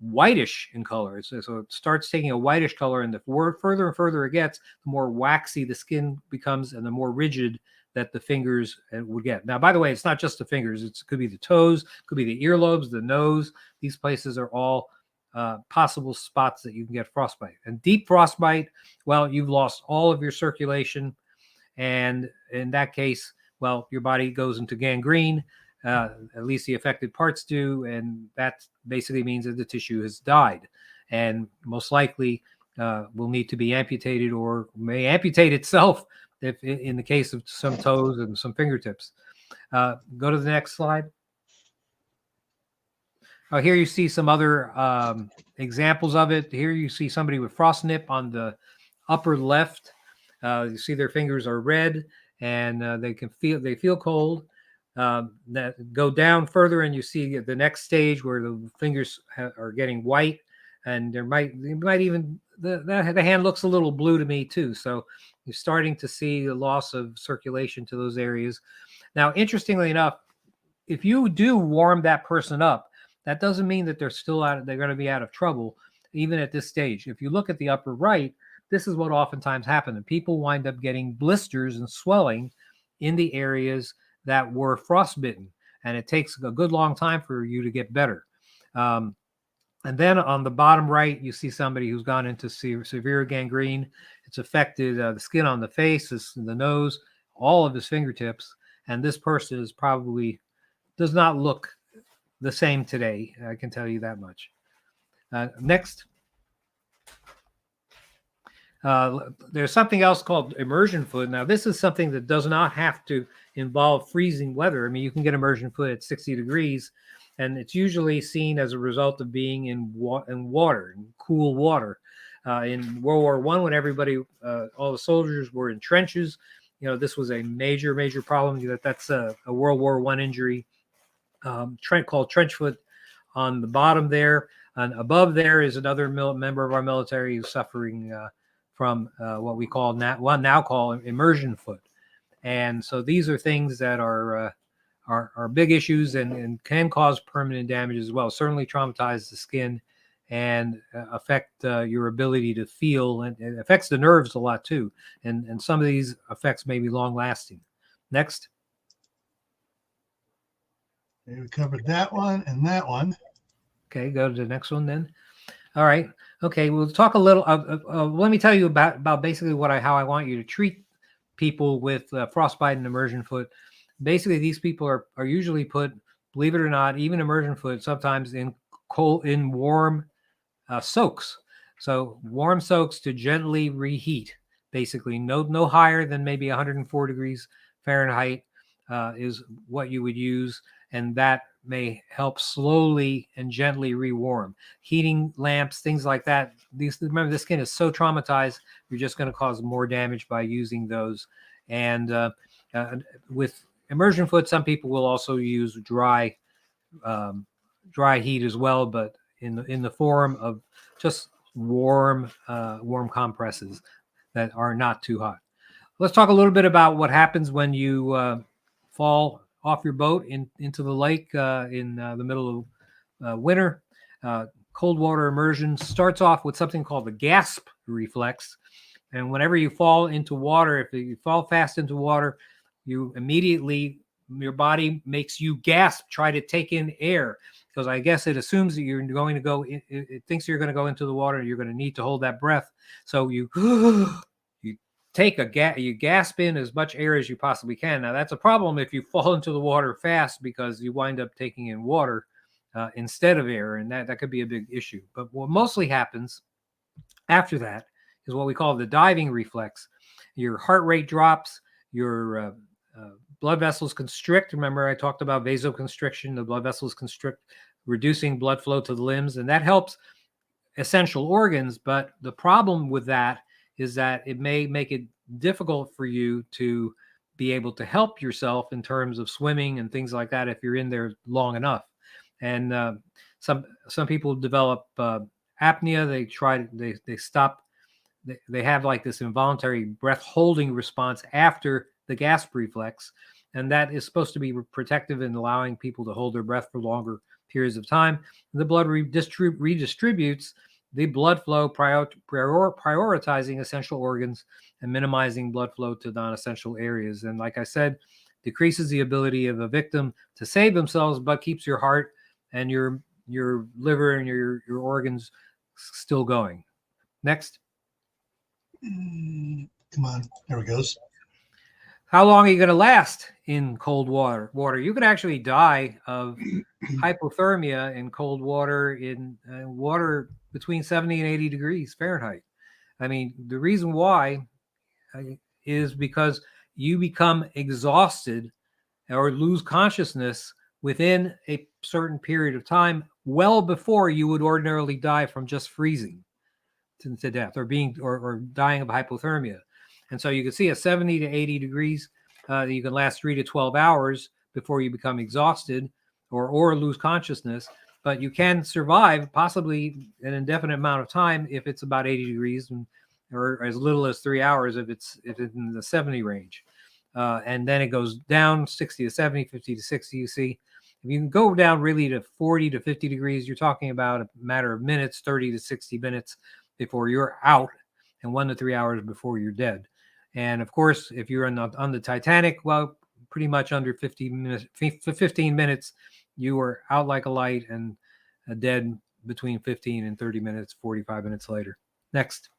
whitish in color. So it starts taking a whitish color, and the further and further it gets, the more waxy the skin becomes and the more rigid that the fingers would get. Now, by the way, it's not just the fingers. It could be the toes, could be the earlobes, the nose. These places are all possible spots that you can get frostbite. And deep frostbite, well, you've lost all of your circulation. And in that case, well, your body goes into gangrene, at least the affected parts do. And that basically means that the tissue has died and most likely will need to be amputated or may amputate itself if in the case of some toes and some fingertips. Go to the next slide. Here you see some other examples of it. Here you see somebody with frost nip on the upper left. You see their fingers are red and they feel cold. That go down further and you see the next stage where the fingers are getting white, and the hand looks a little blue to me too. So you're starting to see a loss of circulation to those areas. Now, interestingly enough, if you do warm that person up, that doesn't mean that they're going to be out of trouble, even at this stage. If you look at the upper right, this is what oftentimes happens. And people wind up getting blisters and swelling in the areas that were frostbitten. And it takes a good long time for you to get better. And then on the bottom right, you see somebody who's gone into severe gangrene. It's affected the skin on the face, the nose, all of his fingertips. And this person does not look the same today. I can tell you that much. Next. There's something else called immersion foot. Now, this is something that does not have to involve freezing weather. I mean, you can get immersion foot at 60 degrees, and it's usually seen as a result of being in water, in cool water. In World War I, when everybody, all the soldiers were in trenches, this was a major, major problem. That's a World War I injury, called trench foot on the bottom there. And above there is another member of our military who's suffering from what we now call immersion foot. And so these are things that are big issues and can cause permanent damage as well. Certainly traumatize the skin and affect your ability to feel, and it affects the nerves a lot too. And some of these effects may be long lasting. Next. Okay, we covered that one and that one. Okay, go to the next one then. All right. Okay, we'll talk a little. Let me tell you about basically how I want you to treat people with frostbite and immersion foot. Basically, these people are usually put, believe it or not, even immersion foot, sometimes in warm soaks. So warm soaks to gently reheat. Basically, no higher than maybe 104 degrees Fahrenheit is what you would use, and that may help slowly and gently rewarm. Heating lamps, things like that. Remember, the skin is so traumatized, you're just going to cause more damage by using those. And with immersion foot, some people will also use dry heat as well, but in the form of just warm compresses that are not too hot. Let's talk a little bit about what happens when you fall off your boat into the lake in the middle of winter. Cold water immersion starts off with something called the gasp reflex. And whenever you fall into water, if you fall fast into water, you immediately, your body makes you gasp, try to take in air, because I guess it assumes that you're going to go, it thinks you're going to go into the water. You're going to need to hold that breath. So you take you gasp in as much air as you possibly can. Now that's a problem if you fall into the water fast, because you wind up taking in water instead of air, and that could be a big issue. But what mostly happens after that is what we call the diving reflex. Your heart rate drops, your blood vessels constrict. Remember, I talked about vasoconstriction. The blood vessels constrict, reducing blood flow to the limbs, and that helps essential organs. But the problem with that is that it may make it difficult for you to be able to help yourself in terms of swimming and things like that if you're in there long enough. And some people develop apnea. They stop. They have like this involuntary breath holding response after the gasp reflex, and that is supposed to be protective in allowing people to hold their breath for longer periods of time. The blood redistributes the blood flow, prioritizing essential organs and minimizing blood flow to non-essential areas. And like I said, decreases the ability of a victim to save themselves, but keeps your heart and your liver and your organs still going. Next. Come on, there it goes. How long are you going to last in cold water? You could actually die of hypothermia in cold water, in water between 70 and 80 degrees Fahrenheit. I mean, the reason why is because you become exhausted or lose consciousness within a certain period of time, well before you would ordinarily die from just freezing to death or dying of hypothermia. And so you can see at 70 to 80 degrees, you can last 3 to 12 hours before you become exhausted or lose consciousness. But you can survive possibly an indefinite amount of time if it's about 80 degrees, or as little as 3 hours if it's in the 70 range. And then it goes down 60 to 70, 50 to 60, you see. If you can go down really to 40 to 50 degrees, you're talking about a matter of minutes, 30 to 60 minutes before you're out, and 1 to 3 hours before you're dead. And of course, if you're on the Titanic, well, pretty much under 15 minutes, you were out like a light and dead between 15 and 30 minutes, 45 minutes later. Next.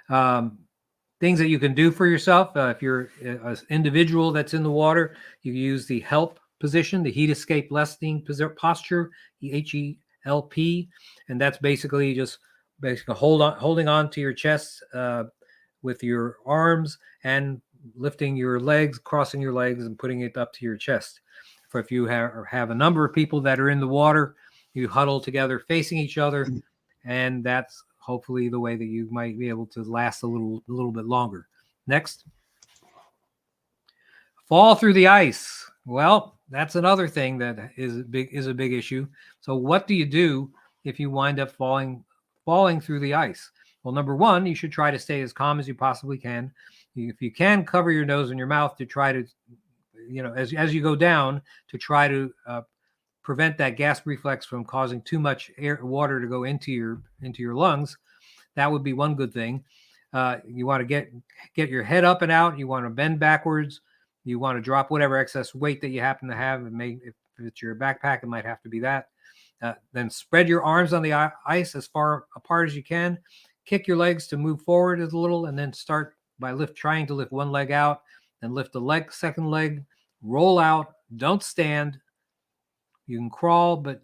Things that you can do for yourself. If you're an individual that's in the water, you use the HELP position, the heat escape lessening posture, the HELP. And that's basically just holding on to your chest with your arms and lifting your legs, crossing your legs and putting it up to your chest. For if you have a number of people that are in the water, you huddle together facing each other, and that's hopefully the way that you might be able to last a little bit longer. Next. Fall through the ice. Well, that's another thing that is a big issue. So what do you do if you wind up falling through the ice? Well, number one, you should try to stay as calm as you possibly can. If you can, cover your nose and your mouth to try to, as you go down, to try to prevent that gasp reflex from causing too much water to go into your lungs. That would be one good thing. You want to get your head up and out. You want to bend backwards. You want to drop whatever excess weight that you happen to have. If it's your backpack, it might have to be that. Then spread your arms on the ice as far apart as you can. Kick your legs to move forward a little, and then start by trying to lift one leg out, then lift the second leg, roll out. Don't stand. You can crawl, but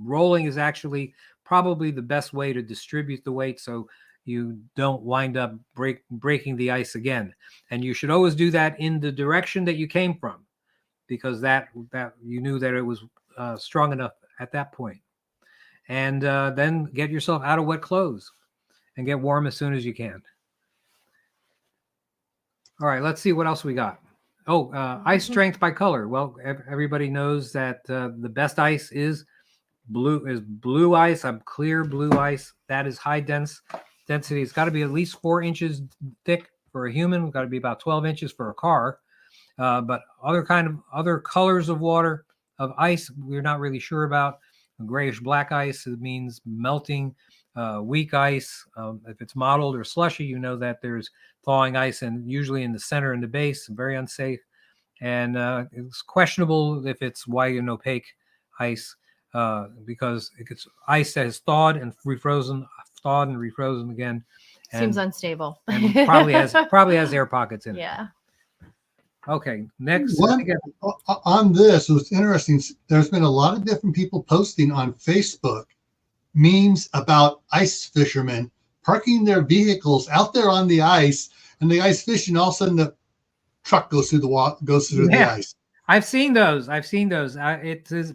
rolling is actually probably the best way to distribute the weight, so you don't wind up breaking the ice again. And you should always do that in the direction that you came from, because that you knew that it was strong enough at that point. And then get yourself out of wet clothes and get warm as soon as you can. All right, let's see what else we got. Oh, ice strength by color. Well, everybody knows that the best ice is blue ice. Clear blue ice. That is high density. It's got to be at least 4 inches thick for a human. It's got to be about 12 inches for a car. But other colors of ice, we're not really sure about. Grayish black ice, it means melting. Weak ice, if it's mottled or slushy, you know that there's thawing ice, and usually in the center and the base, very unsafe. And it's questionable if it's white and opaque ice, because it's ice that is thawed and refrozen again. Seems unstable. And probably has air pockets in it. Yeah. Okay, next. On this, it was interesting. There's been a lot of different people posting on Facebook memes about ice fishermen parking their vehicles out there on the ice, and the ice fishing. All of a sudden, the truck goes through the ice. I've seen those. It is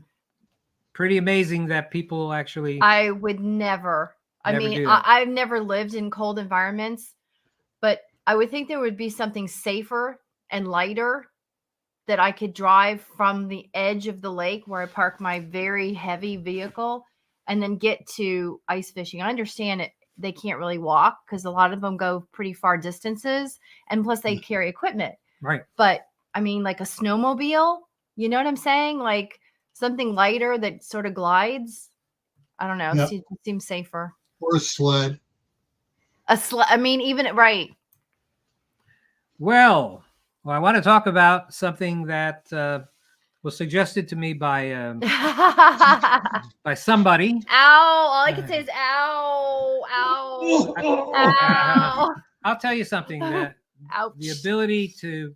pretty amazing that people actually. I would never. I've never lived in cold environments, but I would think there would be something safer and lighter that I could drive from the edge of the lake where I park my very heavy vehicle and then get to ice fishing. I understand it. They can't really walk because a lot of them go pretty far distances, and plus they carry equipment. Right. But I mean, like a snowmobile, you know what I'm saying? Like something lighter that sort of glides. I don't know. Yep. It seems safer. Or a sled. Right. Well, I want to talk about something that was suggested to me by somebody. Ow! All I can say is ow, ow, ow. I'll tell you something. That Ouch. The ability to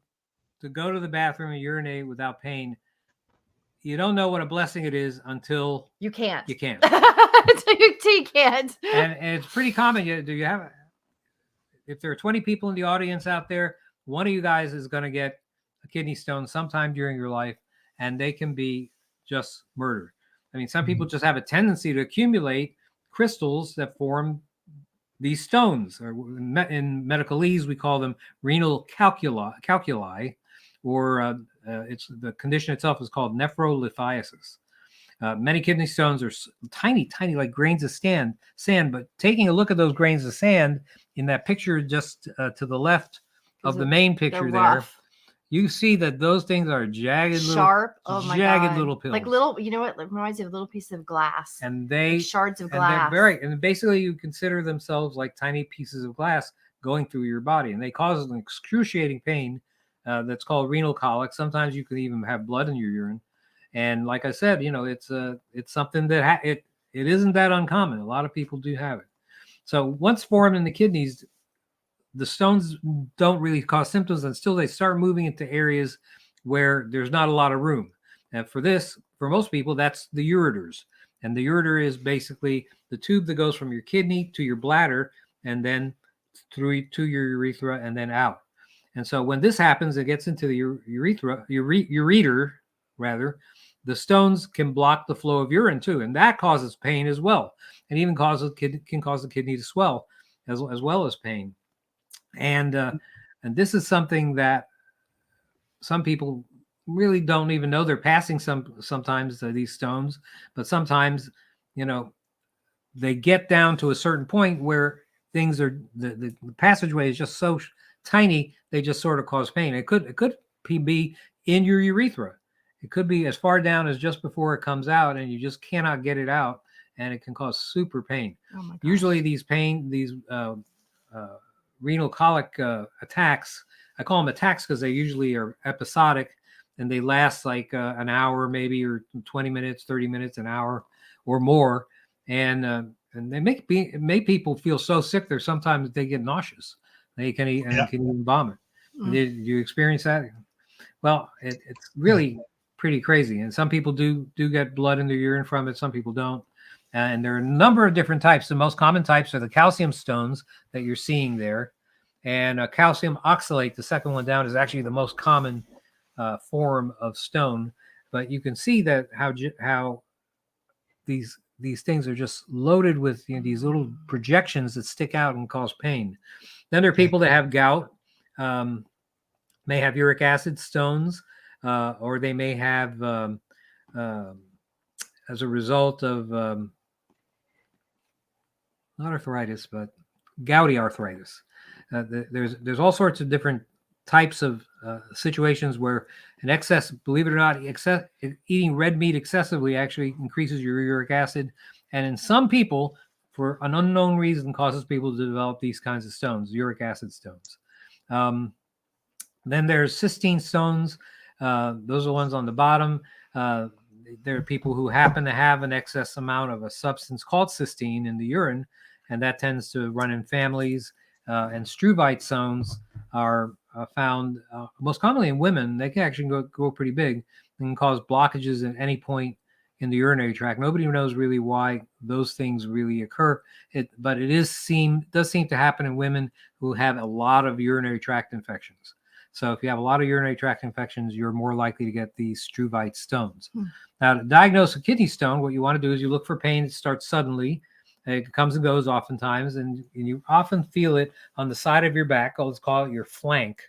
go to the bathroom and urinate without pain, you don't know what a blessing it is until you can't. You can't. Until you can't. And it's pretty common. If there are 20 people in the audience out there, one of you guys is going to get a kidney stone sometime during your life, and they can be just murder. I mean, some people just have a tendency to accumulate crystals that form these stones. Or in medicalese, we call them renal calculi, or it's the condition itself is called nephrolithiasis. Many kidney stones are tiny, like grains of sand. But taking a look at those grains of sand in that picture just to the left of the main picture there, you see that those things are jagged, sharp, little pills. Like little, you know what? It reminds me of little pieces of glass. And they like shards of glass. And basically you consider themselves like tiny pieces of glass going through your body, and they cause an excruciating pain that's called renal colic. Sometimes you can even have blood in your urine. And like I said, it's something that it isn't that uncommon. A lot of people do have it. So once formed in the kidneys, the stones don't really cause symptoms until they start moving into areas where there's not a lot of room. And for most people, that's the ureters. And the ureter is basically the tube that goes from your kidney to your bladder and then through to your urethra and then out. And so when this happens, it gets into the ureter rather. the stones can block the flow of urine too, and that causes pain as well, and even can cause the kidney to swell as well as pain. And this is something that some people really don't even know they're passing sometimes these stones, but sometimes, you know, they get down to a certain point where things are the passageway is just so tiny they just sort of cause pain. It could be in your urethra. It could be as far down as just before it comes out, and you just cannot get it out, and it can cause super pain. Oh my gosh. Usually these renal colic attacks, I call them attacks because they usually are episodic, and they last like an hour maybe, or 20 minutes, 30 minutes, an hour or more. And they make people feel so sick there sometimes they get nauseous. They can eat and can even vomit. Did you experience that? Well, it's really pretty crazy. And some people do get blood in their urine from it. Some people don't. And there are a number of different types. The most common types are the calcium stones that you're seeing there. And calcium oxalate, the second one down, is actually the most common form of stone. But you can see that how these things are just loaded with, you know, these little projections that stick out and cause pain. Then there are people that have gout, may have uric acid stones, or they may have, as a result of not arthritis, but gouty arthritis. There's all sorts of different types of situations where an excess, believe it or not, eating red meat excessively actually increases your uric acid, and in some people, for an unknown reason, causes people to develop these kinds of stones, uric acid stones. Then there's cystine stones. Those are the ones on the bottom. There are people who happen to have an excess amount of a substance called cystine in the urine, and that tends to run in families. And struvite stones are found most commonly in women. They can actually go pretty big and can cause blockages at any point in the urinary tract. Nobody knows really why those things really occur, but it does seem to happen in women who have a lot of urinary tract infections. So if you have a lot of urinary tract infections, you're more likely to get these struvite stones. Now, to diagnose a kidney stone, what you want to do is you look for pain that starts suddenly. It comes and goes oftentimes, and you often feel it on the side of your back. Let's call it your flank,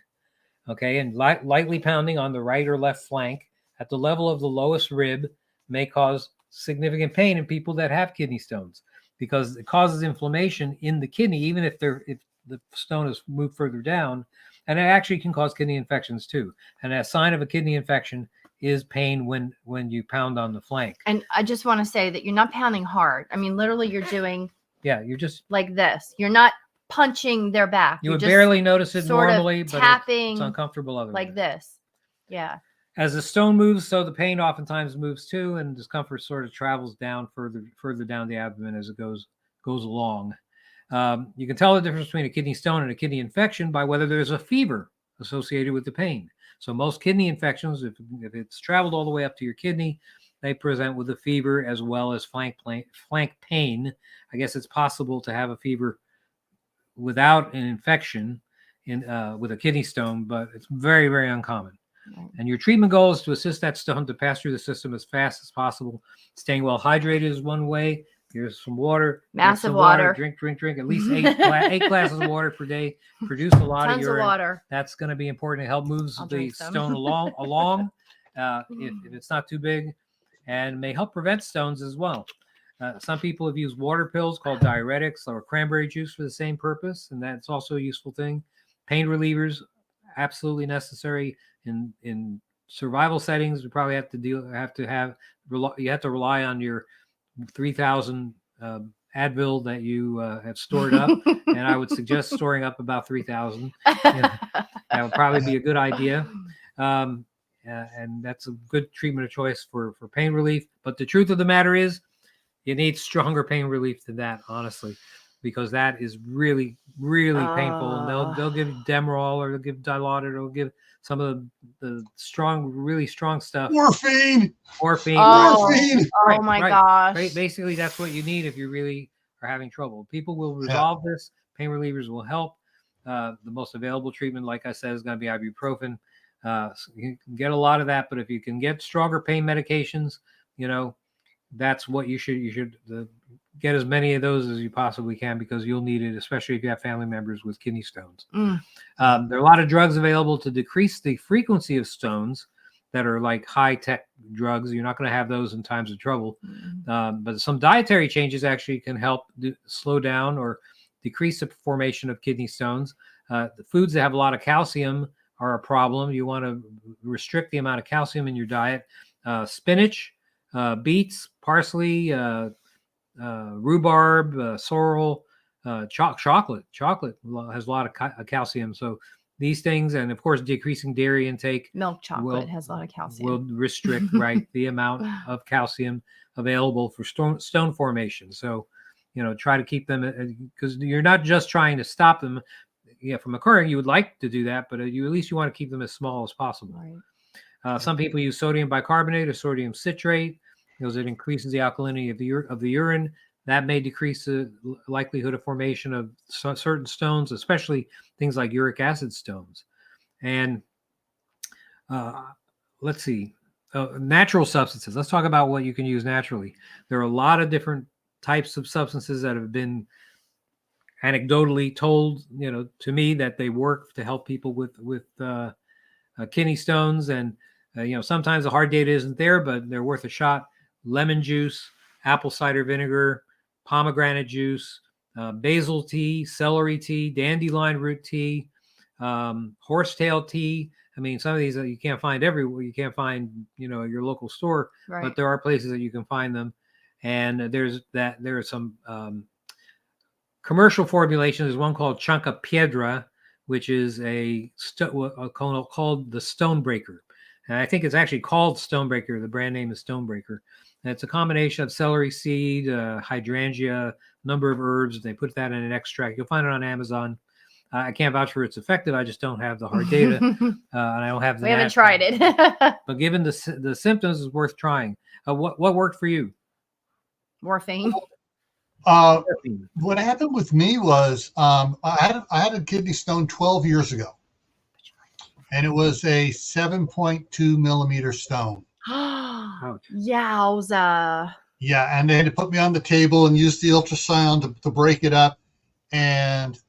okay? And lightly pounding on the right or left flank at the level of the lowest rib may cause significant pain in people that have kidney stones, because it causes inflammation in the kidney, even if the stone is moved further down, and it actually can cause kidney infections too. And a sign of a kidney infection is pain when you pound on the flank. And I just want to say that you're not pounding hard. I mean, literally you're doing, you're just like this. You're not punching their back. You would barely notice it normally, but tapping, it's uncomfortable otherwise. Like this. Yeah. As the stone moves, so the pain oftentimes moves too, and discomfort sort of travels down further down the abdomen as it goes along. You can tell the difference between a kidney stone and a kidney infection by whether there's a fever associated with the pain. So most kidney infections, if it's traveled all the way up to your kidney, they present with a fever as well as flank pain. I guess it's possible to have a fever without an infection with a kidney stone, but it's very, very uncommon. Right. And your treatment goal is to assist that stone to pass through the system as fast as possible. Staying well hydrated is one way. Here's some water. Massive water. Drink. At least eight glasses of water per day. Produce a lot of urine. Tons of water. That's going to be important. It helps move the stone along if it's not too big, and may help prevent stones as well. Some people have used water pills called diuretics or cranberry juice for the same purpose, and that's also a useful thing. Pain relievers, absolutely necessary in survival settings. You probably have to rely on your 3,000 Advil that you have stored up, and I would suggest storing up about 3,000. That would probably be a good idea, and that's a good treatment of choice for pain relief. But the truth of the matter is, you need stronger pain relief than that, honestly, because that is really, really painful. And they'll give Demerol, or they'll give Dilaudid, or they'll give some of the strong, really strong stuff. Morphine. Morphine. Oh my gosh. Right. Basically, that's what you need if you really are having trouble. People will resolve this. Pain relievers will help. The most available treatment, like I said, is going to be ibuprofen. You can get a lot of that, but if you can get stronger pain medications, that's what you should get as many of those as you possibly can, because you'll need it, especially if you have family members with kidney stones. There are a lot of drugs available to decrease the frequency of stones that are like high-tech drugs. You're not going to have those in times of trouble. But some dietary changes actually can help slow down or decrease the formation of kidney stones. The foods that have a lot of calcium are a problem. You want to restrict the amount of calcium in your diet. Spinach, beets, parsley, rhubarb, sorrel, chocolate. Chocolate has a lot of calcium. So these things, and of course, decreasing dairy intake. Milk chocolate has a lot of calcium. Will restrict the amount of calcium available for stone formation. So, try to keep them, because you're not just trying to stop them from occurring. You would like to do that, but at least you want to keep them as small as possible. Right. Some people use sodium bicarbonate or sodium citrate, because it increases the alkalinity of the urine. That may decrease the likelihood of formation of certain stones, especially things like uric acid stones. And let's see, natural substances. Let's talk about what you can use naturally. There are a lot of different types of substances that have been anecdotally told, to me, that they work to help people with kidney stones. And sometimes the hard data isn't there, but they're worth a shot. Lemon juice, apple cider vinegar, pomegranate juice, basil tea, celery tea, dandelion root tea, horsetail tea. I mean, some of these you can't find everywhere. You can't find, your local store, right. But there are places that you can find them. And there are some commercial formulations. There's one called Chanca Piedra, which is called the Stonebreaker. And I think it's actually called Stonebreaker. The brand name is Stonebreaker. And it's a combination of celery seed, hydrangea, number of herbs. They put that in an extract. You'll find it on Amazon. I can't vouch for its effective. I just don't have the hard data, and I don't have the. We haven't tried it. But given the symptoms, it's worth trying. What worked for you? Morphine. What happened with me was I had a kidney stone 12 years ago, and it was a 7.2 millimeter stone. Yowza. Yeah, and they had to put me on the table and use the ultrasound to break it up. And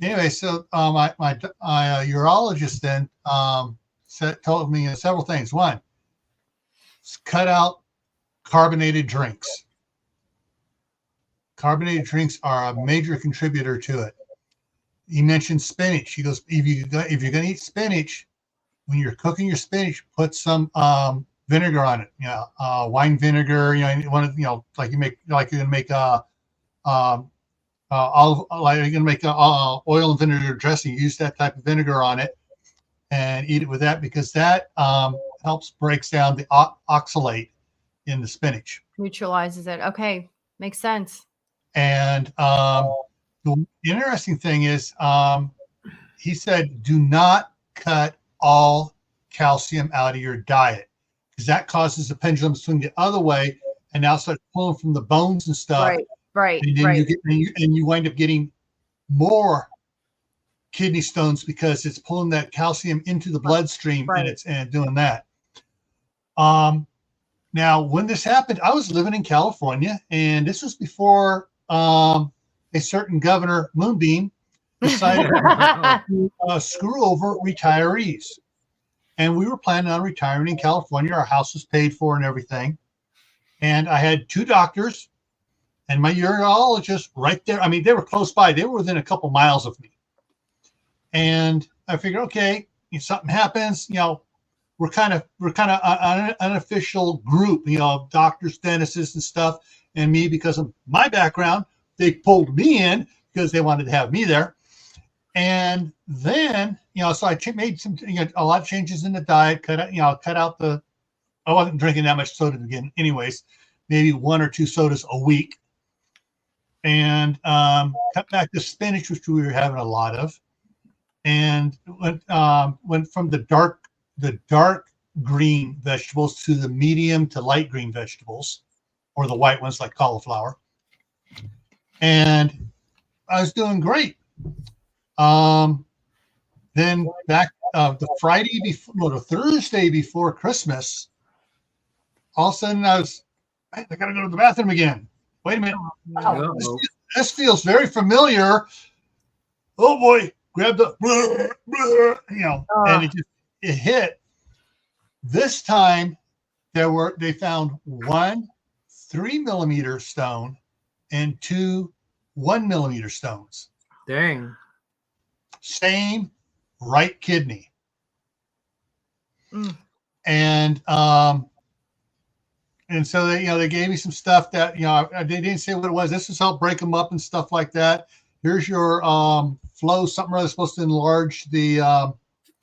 anyway, so my urologist then told me several things. One, cut out carbonated drinks. Carbonated drinks are a major contributor to it. He mentioned spinach. He goes, if you're going to eat spinach, when you're cooking your spinach, put some vinegar on it. Wine vinegar. Like you're going to make oil and vinegar dressing. Use that type of vinegar on it and eat it with that, because that breaks down the oxalate in the spinach. Neutralizes it. Okay, makes sense. And the interesting thing is, he said, do not cut all calcium out of your diet, because that causes the pendulum to swing the other way and now start pulling from the bones and stuff. Right. And then you wind up getting more kidney stones because it's pulling that calcium into the bloodstream, and it's doing that. Now, when this happened, I was living in California, and this was before a certain governor, Moonbeam, decided to screw over retirees. And we were planning on retiring in California. Our house was paid for and everything. And I had two doctors and my urologist right there. I mean, they were close by. They were within a couple miles of me. And I figured, okay, if something happens, we're kind of an unofficial group, doctors, dentists, and stuff. And me, because of my background, they pulled me in because they wanted to have me there. And then, so I made a lot of changes in the diet. Cut out I wasn't drinking that much soda again, anyways. Maybe 1 or 2 sodas a week, and cut back the spinach, which we were having a lot of, and went from the dark green vegetables to the medium to light green vegetables, or the white ones like cauliflower. And I was doing great. Then back the Friday before, no, the Thursday before Christmas, all of a sudden I got to go to the bathroom again. Wait a minute. Wow, this feels very familiar. Oh boy, grab the, and it hit. This time they found 1 3mm stone and 2 1mm stones. Dang. Same right kidney. And so they gave me some stuff that they didn't say what it was. This is help break them up and stuff like that. Here's your flow, something or other supposed to enlarge the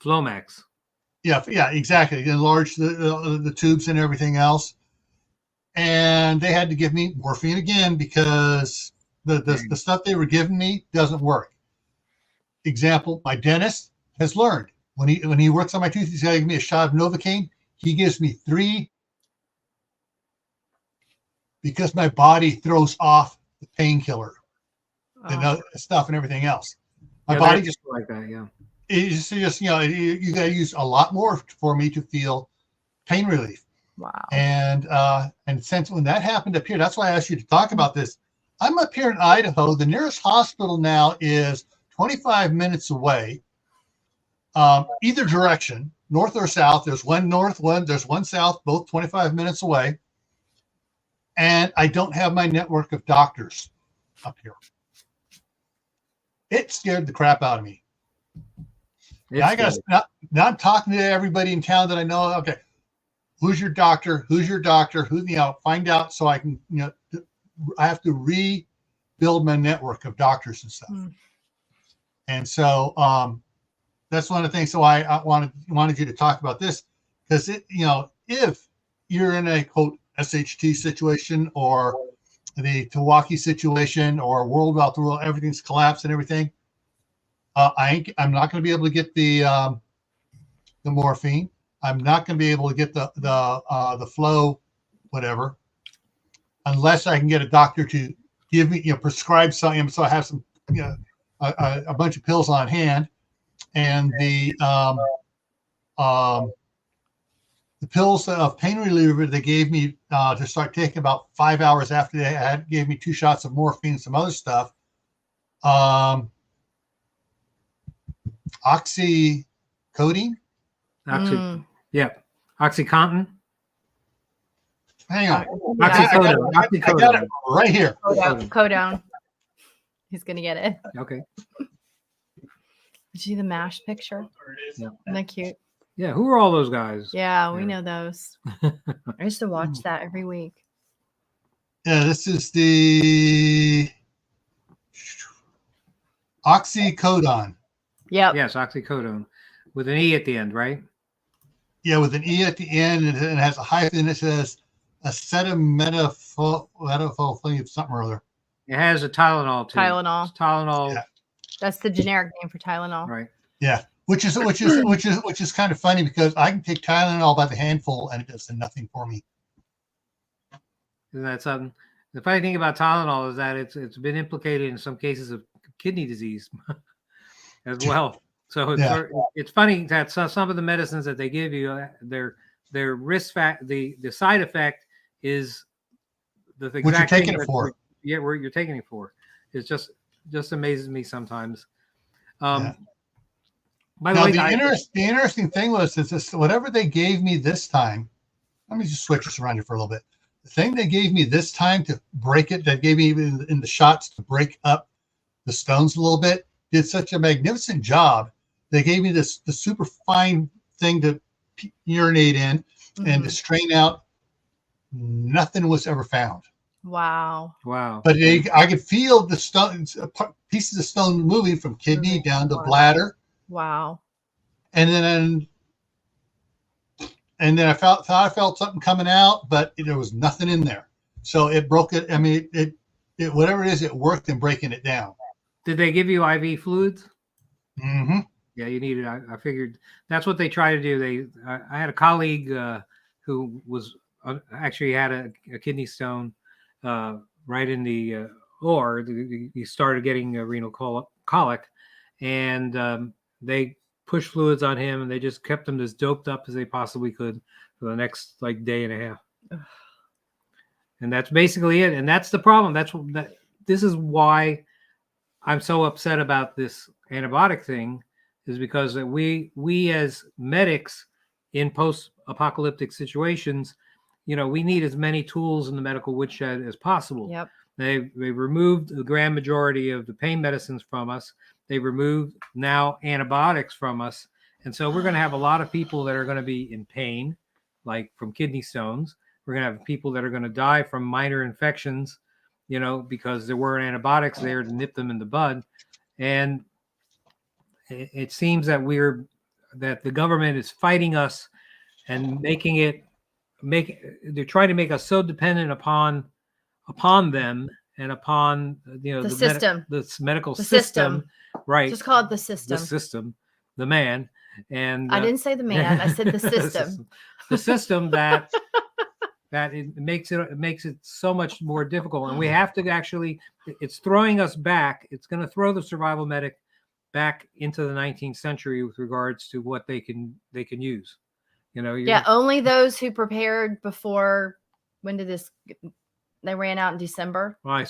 Flomax. Yeah, exactly. Enlarge the tubes and everything else. And they had to give me morphine again because the stuff they were giving me doesn't work. Example, my dentist has learned when he works on my tooth, he's got to give me a shot of Novocaine. He gives me 3 because my body throws off the painkiller and stuff and everything else. My body just like that, yeah. It's just you got to use a lot more for me to feel pain relief. Wow. And since when that happened up here, that's why I asked you to talk about this. I'm up here in Idaho. The nearest hospital now is 25 minutes away, either direction, north or south. There's one north, there's one south, both 25 minutes away. And I don't have my network of doctors up here. It scared the crap out of me. Now I'm talking to everybody in town that I know. Okay, who's your doctor? Who's your doctor? Find out so I can, I have to rebuild my network of doctors and stuff. And so that's one of the things. So I wanted you to talk about this because if you're in a quote SHT situation or the Milwaukee situation or world without the world, everything's collapsed and everything. I'm not going to be able to get the morphine. I'm not going to be able to get the flow, whatever, unless I can get a doctor to give me, prescribe something. So I have some, a bunch of pills on hand, and the pills of pain reliever they gave me to start taking about 5 hours after they gave me 2 shots of morphine and some other stuff. Oxycodone. Yeah, OxyContin. Hang on. Oxycodone. I got it right here. Codone. He's gonna get it. Okay. Did you see the MASH picture? Yeah. Isn't that cute? Yeah. Who are all those guys? Yeah, we know those. I used to watch that every week. Yeah, this is the oxycodone. Yep. Yes, oxycodone with an E at the end, right? Yeah, with an E at the end, and it has a hyphen. It says acetaminophen, something or other. It has a Tylenol too. Tylenol. It's Tylenol. Yeah. That's the generic name for Tylenol. Right. Yeah, which is kind of funny because I can take Tylenol by the handful and it does nothing for me. Isn't that something? The funny thing about Tylenol is that it's been implicated in some cases of kidney disease as well. So it's funny that some of the medicines that they give you, their risk the side effect is the exact what you're taking thing it for. Where you're taking it for. It just amazes me sometimes. By the way, the interesting thing was this: whatever they gave me this time. Let me just switch this around here for a little bit. The thing they gave me this time to break it, that gave me in the shots to break up the stones a little bit, did such a magnificent job. They gave me the super fine thing to urinate in and to strain out. Nothing was ever found. Wow. But I could feel the stones, pieces of stone moving from kidney down to bladder. Wow. And then I thought I felt something coming out, but there was nothing in there. So it broke it. I mean, it whatever it is, it worked in breaking it down. Did they give you IV fluids? Mm-hmm. Yeah, you needed. I figured that's what they try to do. I had a colleague who was actually had a kidney stone right in the OR. He started getting a renal colic, and they push fluids on him, and they just kept him as doped up as they possibly could for the next like day and a half. And that's basically it. And that's the problem. This is why I'm so upset about this antibiotic thing, is because that we as medics in post-apocalyptic situations, we need as many tools in the medical woodshed as possible. Yep. They removed the grand majority of the pain medicines from us. They removed now antibiotics from us. And so we're going to have a lot of people that are going to be in pain, like from kidney stones. We're going to have people that are going to die from minor infections, because there weren't antibiotics there to nip them in the bud. And it seems that the government is fighting us and they're trying to make us so dependent upon them and upon the system, the medical system, right? Just call it the system. The system, the man, and I didn't say the man. I said the system. the system that it makes it so much more difficult, and we have to actually. It's throwing us back. It's going to throw the survival medic back into the 19th century with regards to what they can use. Only those who prepared before. When did this? They ran out in December. Well,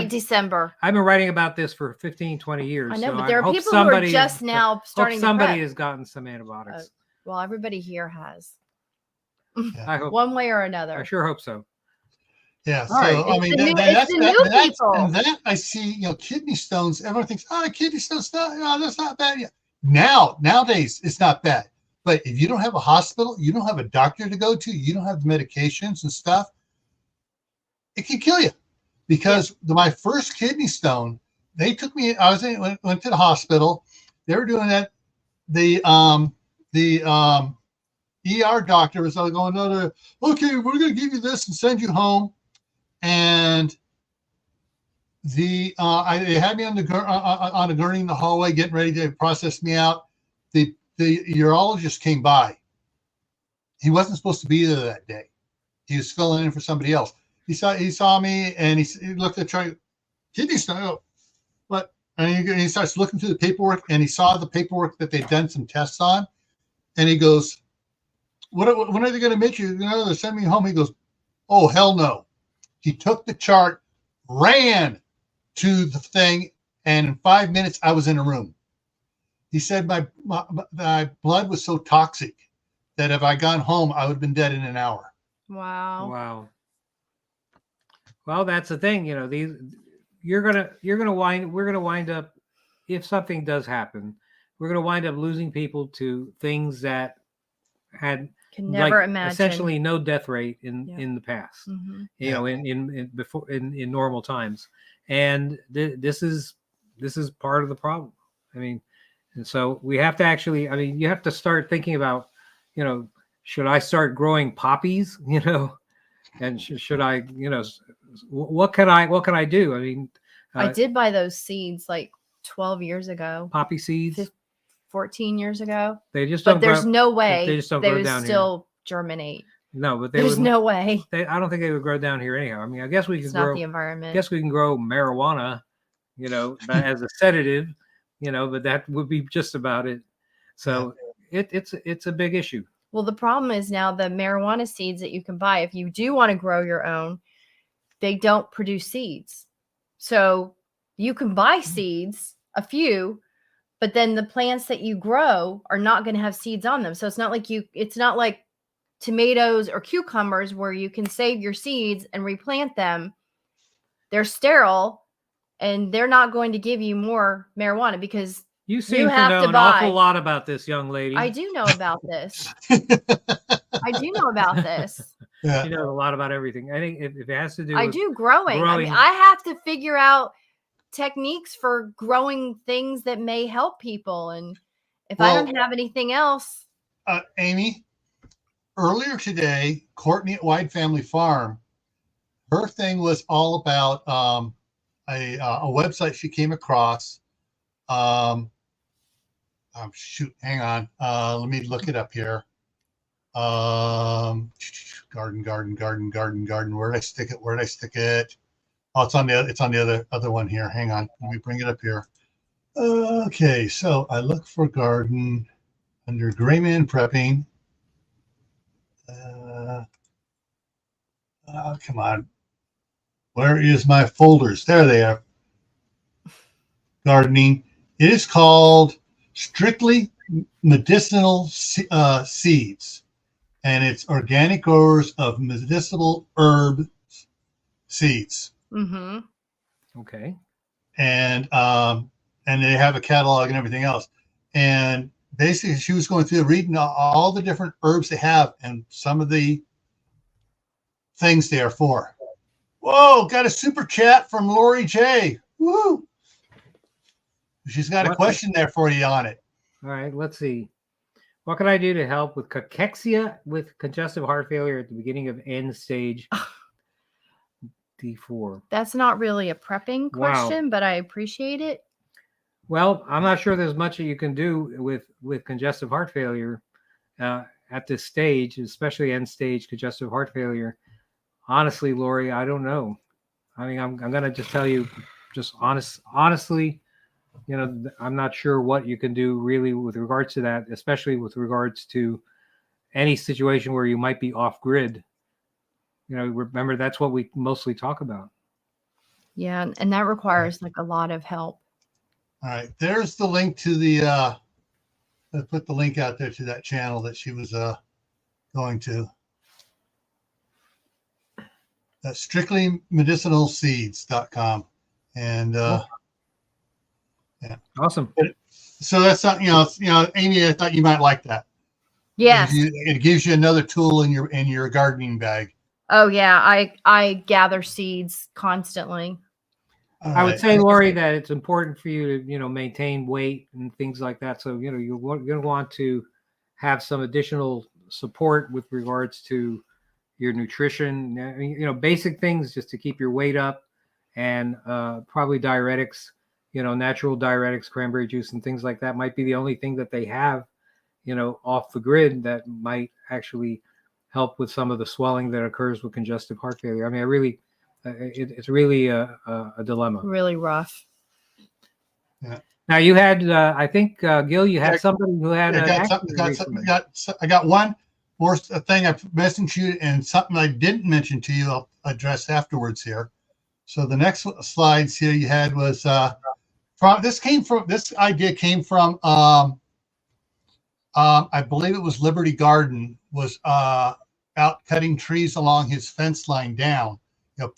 December. I've been writing about this for 15, 20 years. I know, so but there are people who are just now starting to somebody has gotten some antibiotics. Well, everybody here has. Yeah. I hope one way or another. I sure hope so. Yeah. So right. I mean, that I see. Kidney stones. Everyone thinks, kidney stones. That's not bad. Yeah. Nowadays, it's not bad. But if you don't have a hospital, you don't have a doctor to go to, you don't have medications and stuff, it can kill you. Because my first kidney stone, they took me. Went to the hospital. They were doing that. The ER doctor was going, okay, we're going to give you this and send you home. And they had me on a gurney in the hallway, getting ready to process me out. The urologist came by. He wasn't supposed to be there that day. He was filling in for somebody else. He saw me, and he looked at the kidney stone. What? And he starts looking through the paperwork, and he saw the paperwork that they'd done some tests on, and he goes, when are they going to admit you? They're sending me home. He goes, oh, hell no. He took the chart, ran to the thing, and in 5 minutes, I was in a room. He said my blood was so toxic that if I gone home, I would have been dead in an hour. Wow. Well, that's the thing. We're gonna wind up, if something does happen, we're gonna wind up losing people to things that can never imagine. Essentially no death rate in the past. Mm-hmm. In normal times, and this is part of the problem. I mean, and so we have to actually. I mean, you have to start thinking about, should I start growing poppies? And should I? What can I do? I mean, I did buy those seeds like 12 years ago. Poppy seeds. 14 years ago. They just don't. But there's no way they just don't they grow would down still here. Germinate. No, but there's no way. I don't think they would grow down here anyhow. I mean, I guess we could grow. Not the environment. I guess we can grow marijuana, as a sedative, but that would be just about it. So it's a big issue. Well, the problem is now the marijuana seeds that you can buy, if you do want to grow your own, they don't produce seeds. So you can buy seeds, a few, but then the plants that you grow are not going to have seeds on them. So it's not like tomatoes or cucumbers where you can save your seeds and replant them. They're sterile and they're not going to give you more marijuana because you seem to know an awful lot about this, young lady. I do know about this. I do know about this. Yeah. You know a lot about everything. I think if it has to do with growing. I mean, I have to figure out techniques for growing things that may help people. And if I don't have anything else. Amy, earlier today, Courtney at Wide Family Farm, her thing was all about a website she came across. Shoot, hang on. Let me look it up here. Garden. Where did I stick it? Oh, it's on the other one here. Hang on. Let me bring it up here. Okay, so I look for garden under Grayman Prepping. Come on. Where is my folders? There they are. Gardening. It is called Strictly Medicinal Seeds, and it's organic growers of medicinal herb seeds. Mm-hmm. Okay. And they have a catalog and everything else. And basically, she was going through reading all the different herbs they have and some of the things they are for. Whoa, got a super chat from Lori J. Woo! She's got a question there for you on it. All right, let's see. What can I do to help with cachexia with congestive heart failure at the beginning of end stage D4? That's not really a prepping question, but I appreciate it. Well, I'm not sure there's much that you can do with congestive heart failure at this stage, especially end stage congestive heart failure. Honestly, Lori, I don't know. I mean, I'm going to just tell you, just honestly, you know, I'm not sure what you can do really with regards to that, especially with regards to any situation where you might be off grid. You know, remember, that's what we mostly talk about. Yeah, and that requires like a lot of help. All right, there's the link to the, I put the link out there to that channel that she was going to. That's strictlymedicinalseeds.com. And yeah. Awesome. So that's something, Amy, I thought you might like that. Yes. It gives you another tool in your gardening bag. Oh yeah, I gather seeds constantly. I would say, Lori, that it's important for you to, maintain weight and things like that. So, you're going to want to have some additional support with regards to your nutrition, basic things just to keep your weight up, and probably diuretics, natural diuretics, cranberry juice and things like that might be the only thing that they have, off the grid that might actually help with some of the swelling that occurs with congestive heart failure. I mean, it's really a dilemma. Really rough. Yeah. Now you had, I think, Gil, you had somebody who had. I got one more thing I mentioned to you, and something I didn't mention to you. I'll address afterwards here. So the next slides here you had was this idea came from I believe it was Liberty Garden was out cutting trees along his fence line down.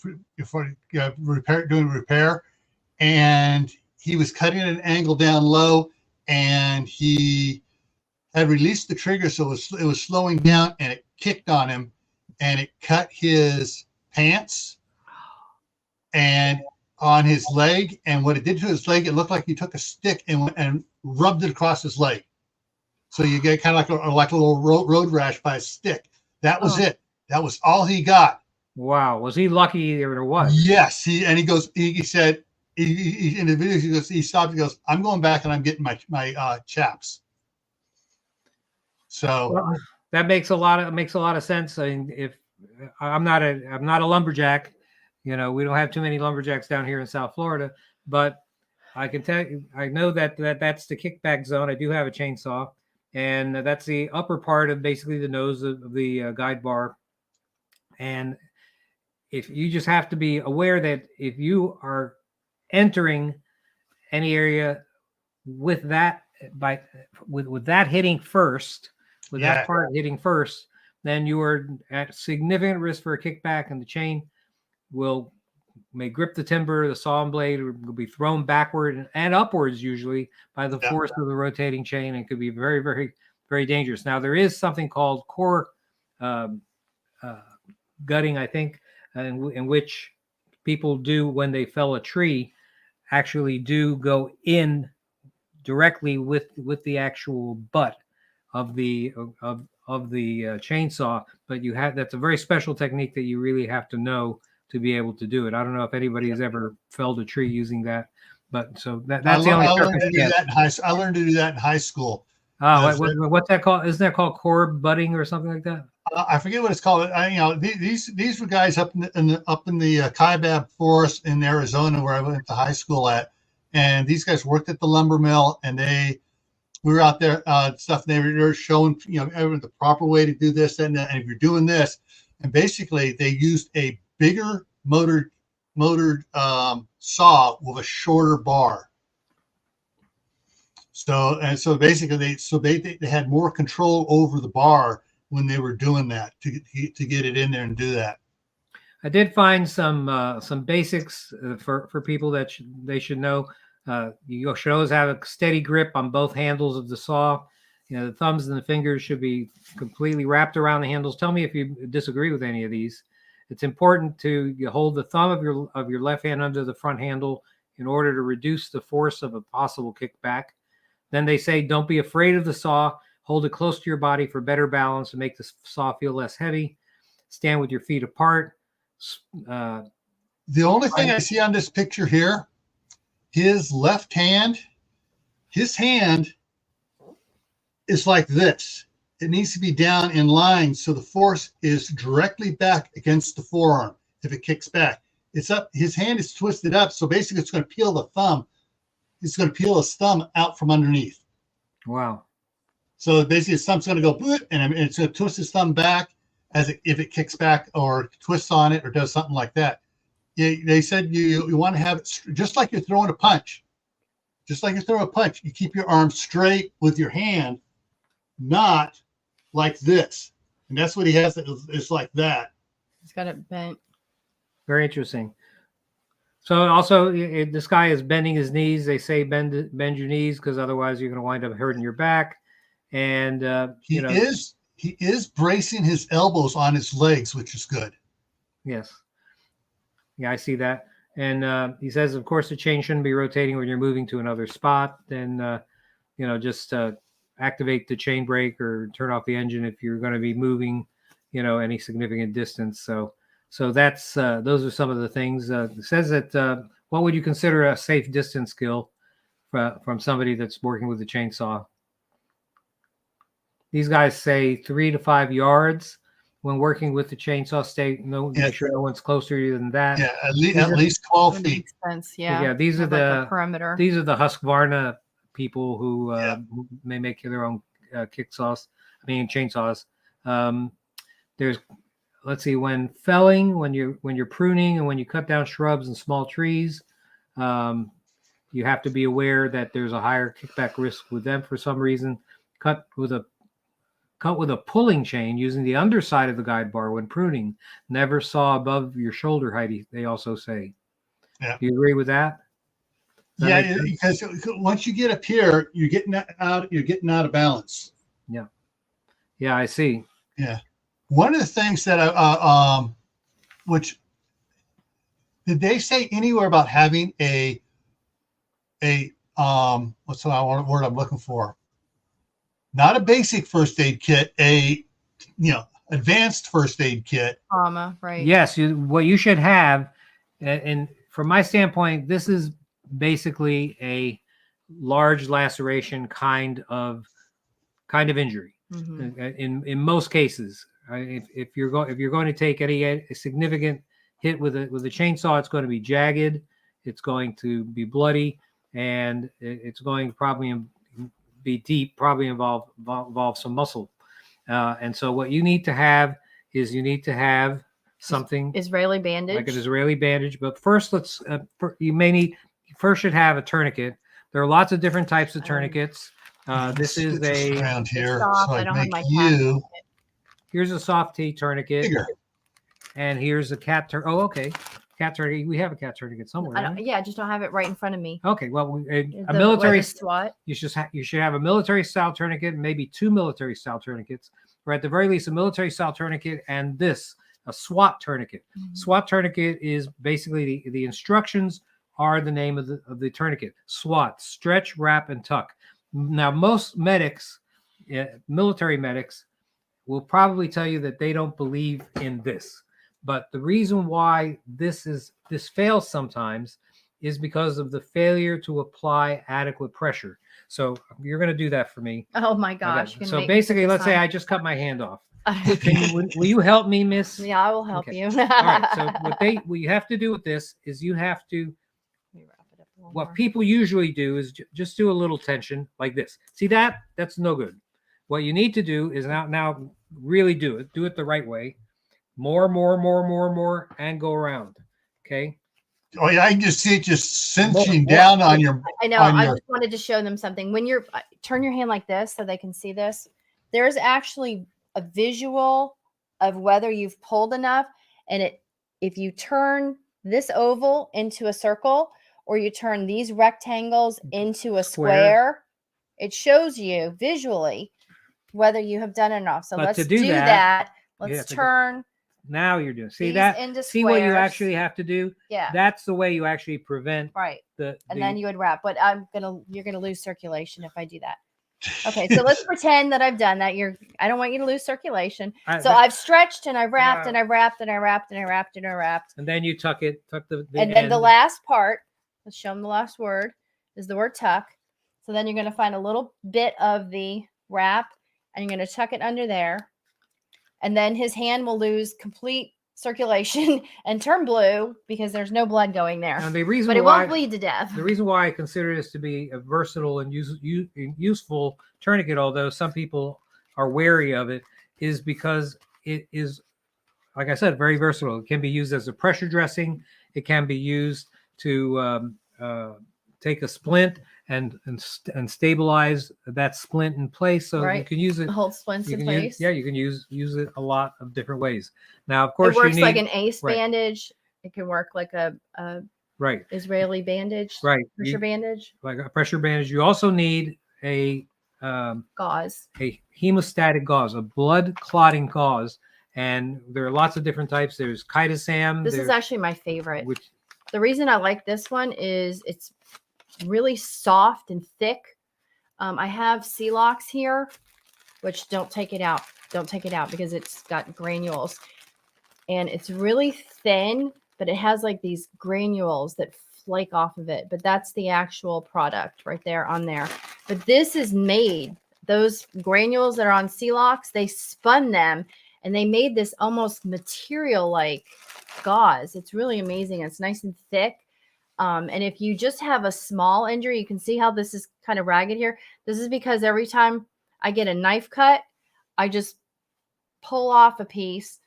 Doing repair, and he was cutting at an angle down low, and he had released the trigger, so it was slowing down, and it kicked on him, and it cut his pants and on his leg. And what it did to his leg, it looked like he took a stick and rubbed it across his leg, so you get kind of like a little road rash by a stick. That was it. That was all he got. Wow, was he lucky or what? Yes, he said in the video he stopped. He goes, "I'm going back and I'm getting my chaps." So that makes a lot of sense. I mean, if I'm not a lumberjack, we don't have too many lumberjacks down here in South Florida, but I can tell you, I know that's the kickback zone. I do have a chainsaw, and that's the upper part of basically the nose of the guide bar, and if you just have to be aware that if you are entering any area with that with that hitting first, that part hitting first, then you are at significant risk for a kickback, and the chain may grip the timber, the saw and blade will be thrown backward and upwards usually by the force of the rotating chain, and could be very, very, very dangerous. Now there is something called core gutting, I think, in which people do when they fell a tree, actually do go in directly with the actual butt of the chainsaw. But that's a very special technique that you really have to know to be able to do it. I don't know if anybody has ever felled a tree using that, but so that's the only. I learned to do that in high school. What's that called? Isn't that called core butting or something like that? I forget what it's called. These were guys up in the Kaibab forest in Arizona, where I went to high school at, and these guys worked at the lumber mill, and we were out there stuff. They were showing everyone the proper way to do this, and if you're doing this, and basically they used a bigger motored saw with a shorter bar. So basically they had more control over the bar when they were doing that to get it in there and do that. I did find some basics for people that they should know. You should always have a steady grip on both handles of the saw. The thumbs and the fingers should be completely wrapped around the handles. Tell me if you disagree with any of these. It's important to hold the thumb of your left hand under the front handle in order to reduce the force of a possible kickback. Then they say, don't be afraid of the saw. Hold it close to your body for better balance and make the saw feel less heavy. Stand with your feet apart. The only thing I see on this picture here, his left hand, his hand is like this. It needs to be down in line so the force is directly back against the forearm if it kicks back. It's up. His hand is twisted up, so basically it's going to peel the thumb. It's going to peel his thumb out from underneath. Wow. So basically his thumb's going to go, and it's going to twist his thumb back if it kicks back or twists on it or does something like that. They said you want to have it just like you're throwing a punch. Just like you're throwing a punch, you keep your arm straight with your hand, not like this. And that's what he has. It's like that. He's got it bent. Very interesting. So also, this guy is bending his knees. They say bend your knees because otherwise you're going to wind up hurting your back. And he is bracing his elbows on his legs, which is good. Yes. Yeah, I see that. And he says, of course, the chain shouldn't be rotating when you're moving to another spot. Then, just activate the chain brake or turn off the engine if you're going to be moving, any significant distance. So that's those are some of the things. It says that what would you consider a safe distance skill from somebody that's working with a chainsaw? These guys say 3 to 5 yards when working with the chainsaw. Make sure no one's closer to you than that. Yeah, at least 12 feet. Makes sense. Yeah. Yeah, these are the perimeter. These are the Husqvarna people who may make their own chainsaws. There's, let's see, when felling, when you're pruning, and when you cut down shrubs and small trees, you have to be aware that there's a higher kickback risk with them for some reason. Cut with a pulling chain using the underside of the guide bar when pruning. Never saw above your shoulder height, they also say. Yeah. Do you agree with that? Yeah, because once you get up here, you're getting out of balance. Yeah. Yeah, I see. Yeah. One of the things that which did they say anywhere about having a what's the word I'm looking for? Not a basic first aid kit, advanced first aid kit. Trauma, right? Yes, what you should have, and from my standpoint, this is basically a large laceration kind of injury. Mm-hmm. In most cases, if you're going to take any significant hit with a chainsaw, it's going to be jagged, it's going to be bloody, and it's going to probably be deep, probably involve some muscle. And so what you need to have is something Israeli bandage, like an Israeli bandage. But first, you should have a tourniquet. There are lots of different types of tourniquets. This is around here. Soft. So I don't have my Here's a soft T tourniquet. Bigger. And here's a cat tourniquet. Oh, okay. Cat tourniquet. We have a cat tourniquet somewhere. I just don't have it right in front of me. Okay. Well, a military SWAT. You should have a military style tourniquet, maybe 2 military style tourniquets, or at the very least a military style tourniquet and a SWAT tourniquet. Mm-hmm. SWAT tourniquet is basically the instructions are the name of the tourniquet. SWAT: stretch, wrap, and tuck. Now, most medics, military medics, will probably tell you that they don't believe in this. But the reason why this fails sometimes is because of the failure to apply adequate pressure. So you're going to do that for me. Oh my gosh! So basically, let's say I just cut my hand off. Will you help me, Miss? Yeah, I will help you. All right. So what you have to do with this is you have to what people usually do is just do a little tension like this. See that? That's no good. What you need to do is now really do it. Do it the right way. More, and go around. Okay. Oh yeah, I can just see it just cinching down on your. I know. I just wanted to show them something. When you're turn your hand like this so they can see this. There's actually a visual of whether you've pulled enough, and if you turn this oval into a circle or you turn these rectangles into a square, it shows you visually whether you have done enough. So let's do that. Let's turn. Now you're doing. See that? See what you actually have to do? Yeah. That's the way you actually prevent. Right. And then you would wrap. But you're gonna lose circulation if I do that. Okay, so let's pretend that I've done that. I don't want you to lose circulation. I've stretched and I've wrapped and I've wrapped and I wrapped and I wrapped and I wrapped. And then you tuck the and then the last part, let's show them the last word, is the word tuck. So then you're going to find a little bit of the wrap and you're going to tuck it under there. And then his hand will lose complete circulation and turn blue because there's no blood going there. And the reason but it won't bleed to death. The reason why I consider this to be a versatile and useful tourniquet, although some people are wary of it, is because it is, like I said, very versatile. It can be used as a pressure dressing. It can be used to take a splint and stabilize that splint in place, so you can use it. Hold splints in place. You can use it a lot of different ways. Now, of course, it works like an ACE bandage. It can work like a Israeli bandage. Right. Pressure bandage. Like a pressure bandage. You also need a gauze. A hemostatic gauze, a blood clotting gauze, and there are lots of different types. There's Chitosam. This is actually my favorite. The reason I like this one is it's really soft and thick. I have Celox here, which don't take it out. Don't take it out because it's got granules. And it's really thin, but it has like these granules that flake off of it. But that's the actual product right there on there. But this is made, those granules that are on Celox, they spun them and they made this almost material-like gauze. It's really amazing. It's nice and thick. And if you just have a small injury, you can see how this is kind of ragged here. This is because every time I get a knife cut, I just pull off a piece,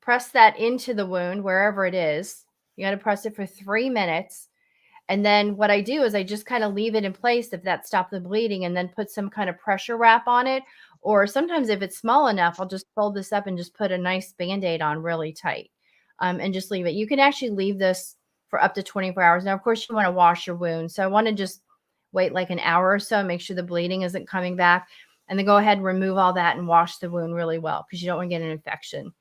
press that into the wound, wherever it is. You got to press it for 3 minutes. And then what I do is I just kind of leave it in place if that stopped the bleeding and then put some kind of pressure wrap on it. Or sometimes if it's small enough, I'll just fold this up and just put a nice Band-Aid on really tight and just leave it. You can actually leave this for up to 24 hours. Now, of course, you want to wash your wound. So I want to just wait like an hour or so, make sure the bleeding isn't coming back. And then go ahead and remove all that and wash the wound really well because you don't want to get an infection.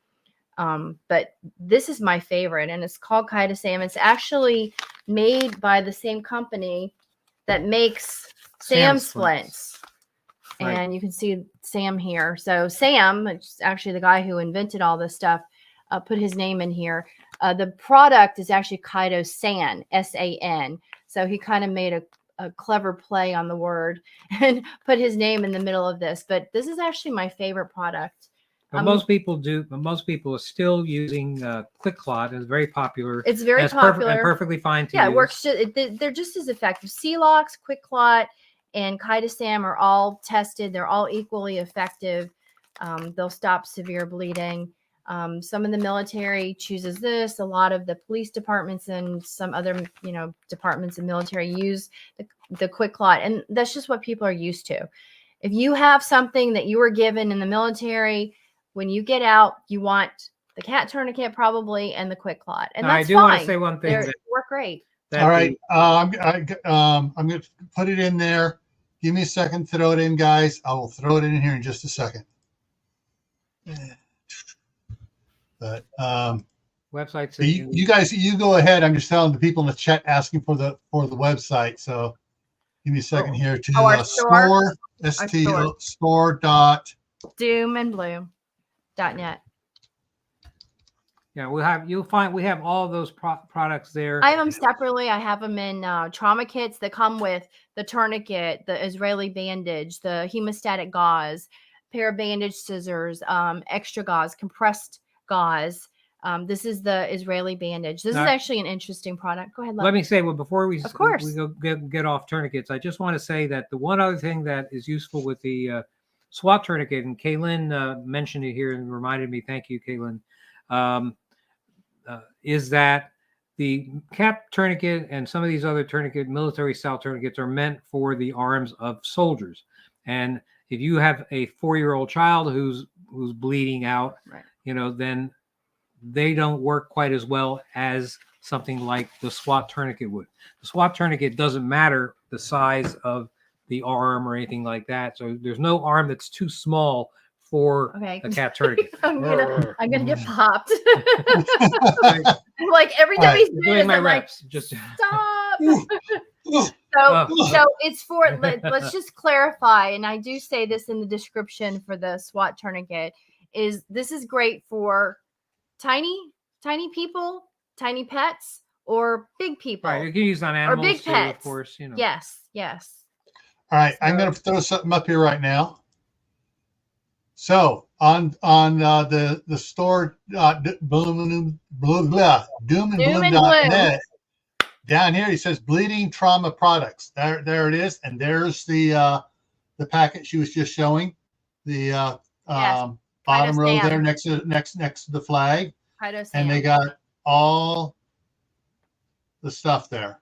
But this is my favorite, and it's called Chitosam. It's actually made by the same company that makes Sam splints. Right. And you can see Sam here. So Sam, which is actually the guy who invented all this stuff, put his name in here. The product is actually Chitosan, S-A-N. So he kind of made a clever play on the word and put his name in the middle of this. But this is actually my favorite product. But most people do. But most people are still using Quick Clot. It's very popular. It's very popular and perfectly fine to use. Yeah, it works. They're just as effective. Celox, Quick Clot, and Chitosam are all tested. They're all equally effective. They'll stop severe bleeding. Some of the military chooses this. A lot of the police departments and some other, departments in military use the Quick Clot, and that's just what people are used to. If you have something that you were given in the military, when you get out, you want the cat tourniquet probably and the Quick Clot, and that's fine. I do want to say one thing. They work great. All right, I'm going to put it in there. Give me a second to throw it in, guys. I will throw it in here in just a second. But websites. You guys, you go ahead. I'm just telling the people in the chat asking for the website. So give me a second here to store doomandblue.net. Yeah, we have all those products there. I have them separately. I have them in trauma kits that come with the tourniquet, the Israeli bandage, the hemostatic gauze, pair of bandage scissors, extra gauze, compressed gauze, This is the Israeli bandage. This is actually an interesting product. Go ahead. Let me say, well, before we of course we go get off tourniquets, I just want to say that the one other thing that is useful with the SWAT tourniquet, and Kaylin mentioned it here and reminded me, thank you, Kaylin, is that the cap tourniquet and some of these other military style tourniquets are meant for the arms of soldiers. And if you have a 4-year-old child who's bleeding out, right, then they don't work quite as well as something like the SWAT tourniquet would. The SWAT tourniquet doesn't matter the size of the arm or anything like that. So there's no arm that's too small for a cat tourniquet. I'm gonna get popped. Like every time he's doing my reps, like, just stop. So it's for, let's just clarify, and I do say this in the description for the SWAT tourniquet, this is great for tiny people, tiny pets, or big people. Right, you can use on animals or big too, pets. Of course, Yes. All right, I'm going to throw something up here right now. So on the store doomandbloom.net, down here he says bleeding trauma products. There it is, and there's the packet she was just showing. The bottom row there next to the flag, and they got all the stuff there.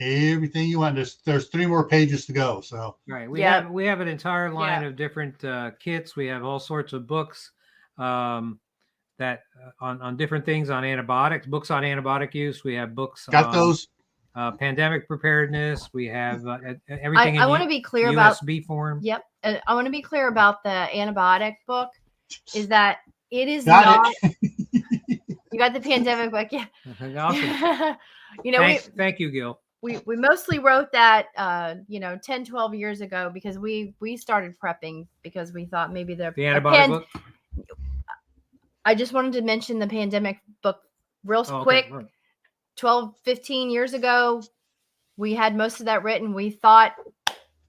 Everything you want. There's 3 more pages to go. So right, we have an entire line of different kits. We have all sorts of books that on different things, on antibiotics, books on antibiotic use. We have books got those pandemic preparedness. We have everything. I want to be clear USB form. Yep, I want to be clear about the antibiotic book. Is that it is not. You got the pandemic book, yeah. Awesome. Thank you, Gil. We mostly wrote that 10, 12 years ago because we started prepping because we thought maybe the antibiotic book. I just wanted to mention the pandemic book real quick. Okay. 12, 15 years ago, we had most of that written. We thought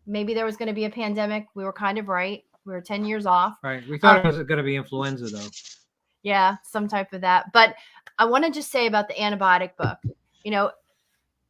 maybe there was going to be a pandemic. We were kind of right. We were 10 years off. Right. We thought it was going to be influenza, though. Yeah, some type of that. But I want to just say about the antibiotic book,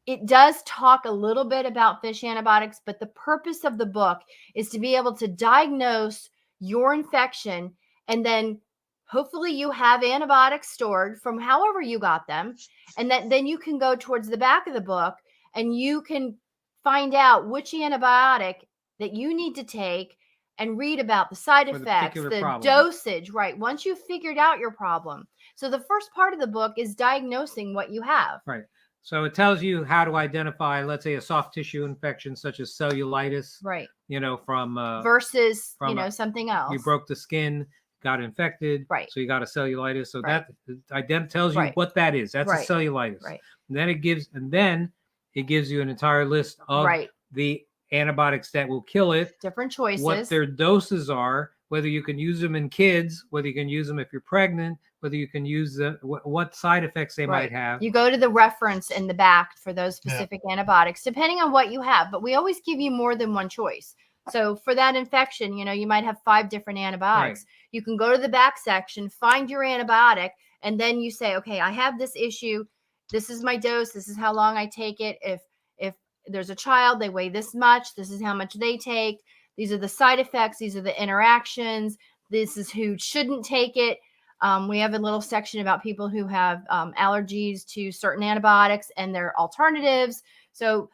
it does talk a little bit about fish antibiotics, but the purpose of the book is to be able to diagnose your infection, and then hopefully you have antibiotics stored from however you got them, and then you can go towards the back of the book and you can find out which antibiotic that you need to take and read about the side effects, the dosage, right? Once you've figured out your problem. So the first part of the book is diagnosing what you have. Right. So it tells you how to identify, let's say, a soft tissue infection such as cellulitis, right? From versus something else. You broke the skin, got infected, right? So you got a cellulitis. So that tells you what that is. That's a cellulitis. Right. And then it gives you an entire list of the antibiotics that will kill it. Different choices. What their doses are. Whether you can use them in kids, whether you can use them if you're pregnant, whether you can use what side effects they might have. You go to the reference in the back for those specific antibiotics, depending on what you have. But we always give you more than one choice. So for that infection, you might have 5 different antibiotics. Right. You can go to the back section, find your antibiotic, and then you say, okay, I have this issue. This is my dose. This is how long I take it. If there's a child, they weigh this much. This is how much they take. These are the side effects. These are the interactions. This is who shouldn't take it. We have a little section about people who have allergies to certain antibiotics and their alternatives. So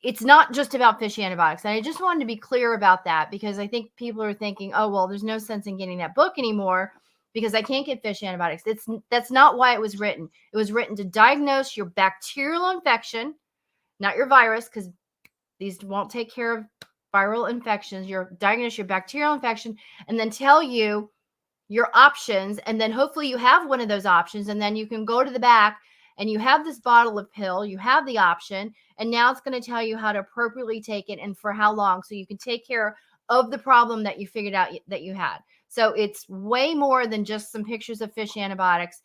it's not just about fish antibiotics. And I just wanted to be clear about that because I think people are thinking, oh, well, there's no sense in getting that book anymore because I can't get fish antibiotics. That's not why it was written. It was written to diagnose your bacterial infection, not your virus, because these won't take care of viral infections. Diagnose your bacterial infection and then tell you your options. And then hopefully you have one of those options. And then you can go to the back and you have this bottle of pill, you have the option. And now it's going to tell you how to appropriately take it and for how long. So you can take care of the problem that you figured out that you had. So it's way more than just some pictures of fish antibiotics.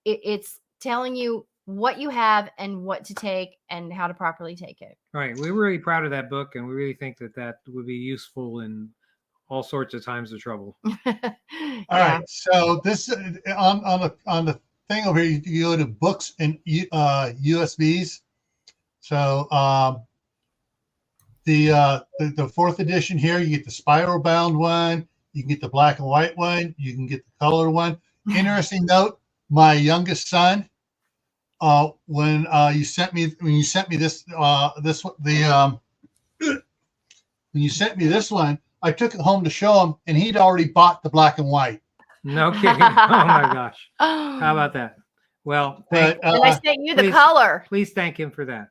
It's telling you what you have and what to take and how to properly take it. Right. We're really proud of that book, and we really think that would be useful in all sorts of times of trouble. All right. So this on the thing over here. You go to books and USBs. So the fourth edition here, you get the spiral bound one. You can get the black and white one. You can get the color one. Interesting note: my youngest son, when you sent me this when you sent me this one, I took it home to show him, and he'd already bought the black and white. No kidding. Oh my gosh. How about that? Well, and I sent you the color. Please thank him for that.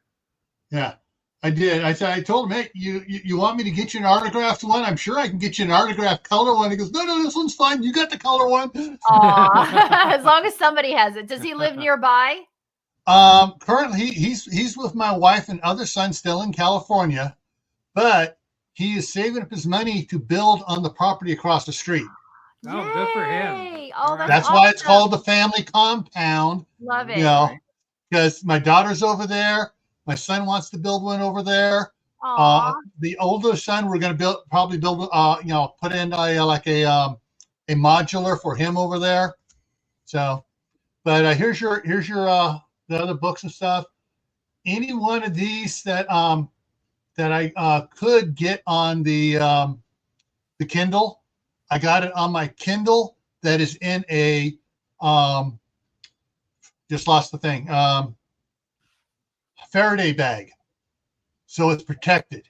Yeah, I did. I told him, hey, you want me to get you an autographed one? I'm sure I can get you an autographed color one. He goes, no, this one's fine. You got the color one. As long as somebody has it. Does he live nearby? Currently he's with my wife and other son still in California, but he is saving up his money to build on the property across the street. Oh, Yay. good for him. Oh, that's why it's called the family compound. Love it. You know, because my daughter's over there. My son wants to build one over there. The older son, we're going to probably build, put in a modular for him over there. So, but here's your the other books and stuff. Any one of these that I could get on the Kindle, I got it on my Kindle that is in a just lost the thing. Faraday bag, so it's protected.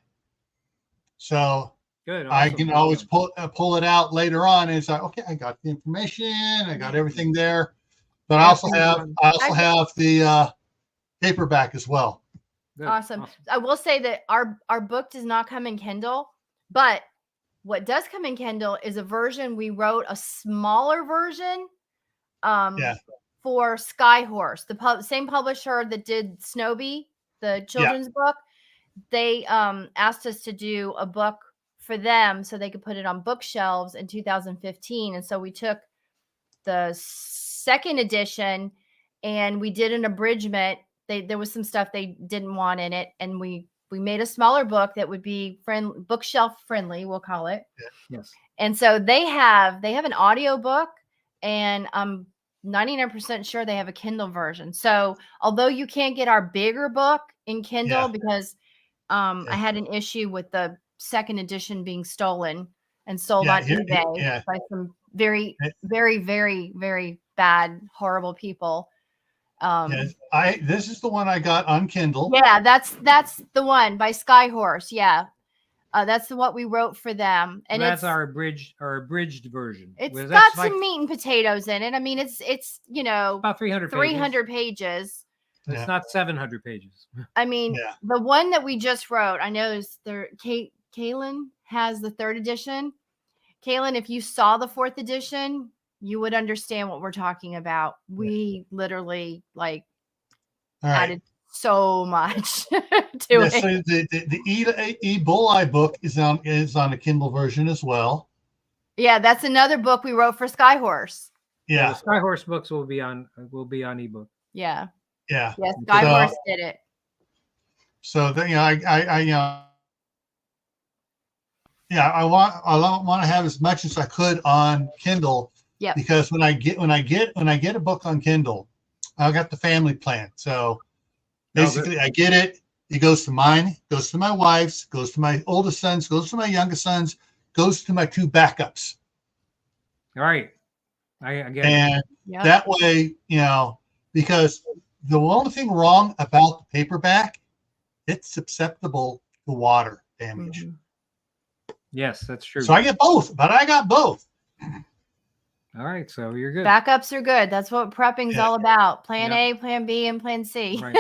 So good. I can always pull it out later on, and it's like, okay, I got the information, I got everything there. But I also have the paperback as well. Good. Awesome. I will say that our book does not come in Kindle, but what does come in Kindle is a version we wrote, a smaller version. For Skyhorse, the same publisher that did Snowbee, the children's book. They asked us to do a book for them so they could put it on bookshelves in 2015. And so we took the second edition and we did an abridgment. There was some stuff they didn't want in it, and we made a smaller book that would be bookshelf friendly, we'll call it. Yes. And so they have an audio book, and 99% sure they have a Kindle version. So although you can't get our bigger book in Kindle because I had an issue with the second edition being stolen and sold on eBay by some very, very, very, very bad, horrible people. This is the one I got on Kindle. Yeah, that's the one by Skyhorse. Yeah. That's what we wrote for them, and that's our abridged version. It's got some meat and potatoes in it. I mean, it's about 300 pages. It's not 700 pages. I mean, the one that we just wrote, I know is there. Kaylin has the third edition. Kaylin, if you saw the fourth edition, you would understand what we're talking about. We literally added so much to it. So the Ebola book is on a Kindle version as well. Yeah, that's another book we wrote for Skyhorse. Yeah, the Skyhorse books will be on ebook. Yeah. Yeah. Yes, Skyhorse did it. So then, I want to have as much as I could on Kindle. Yeah. Because when I get a book on Kindle, I got the family plan. So basically, I get it. It goes to mine, goes to my wife's, goes to my oldest son's, goes to my youngest son's, goes to my two backups. All right. I get it. And that way, because the only thing wrong about the paperback, it's susceptible to water damage. Mm-hmm. Yes, that's true. So I get both, but I got both. All right, so you're good. Backups are good. That's what prepping's all about. Plan A, Plan B, and Plan C. Right.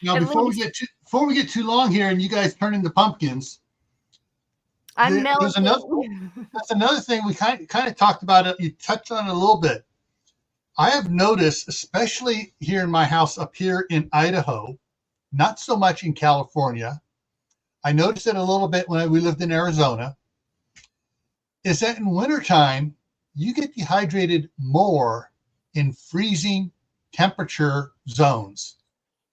Now, before we get too long here, and you guys turn into pumpkins, that's another thing we kind of talked about. It. You touched on it a little bit. I have noticed, especially here in my house up here in Idaho, not so much in California. I noticed it a little bit when we lived in Arizona. Is that in wintertime, you get dehydrated more in freezing temperature zones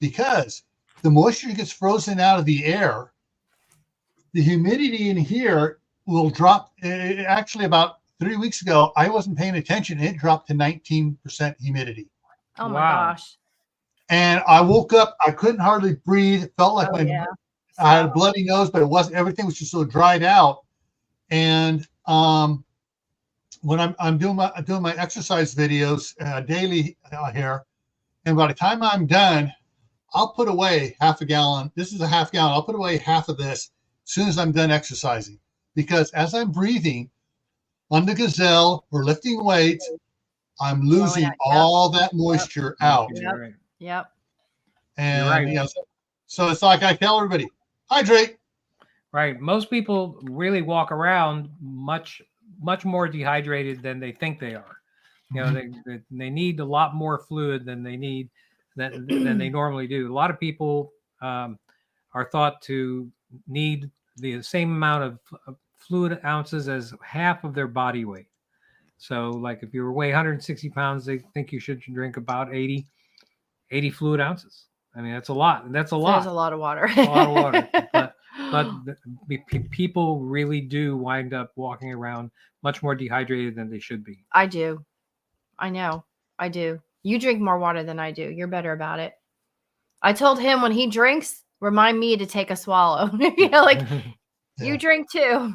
because the moisture gets frozen out of the air. The humidity in here will drop. Actually, about 3 weeks ago, I wasn't paying attention. It dropped to 19% humidity. Oh my gosh. And I woke up, I couldn't hardly breathe. It felt like I had a bloody nose, but it wasn't. Everything was just so dried out. And when I'm doing my exercise videos daily here, and by the time I'm done, I'll put away half a gallon. This is a half gallon. I'll put away half of this as soon as I'm done exercising, because as I'm breathing on the gazelle or lifting weights, I'm losing all that moisture out. Yep. And you know, so it's like I tell everybody, hydrate. Right. Most people really walk around much more dehydrated than they think they are. You know, they need a lot more fluid than they need than they normally do. A lot of people are thought to need the same amount of fluid ounces as half of their body weight. So, like if you weigh 160 pounds, they think you should drink about 80 fluid ounces. I mean, that's a lot. That's a lot. There's a lot of water. A lot of water. But people really do wind up walking around much more dehydrated than they should be. I do. I know. I do. You drink more water than I do. You're better about it. I told him when he drinks, remind me to take a swallow. You know, like you drink too.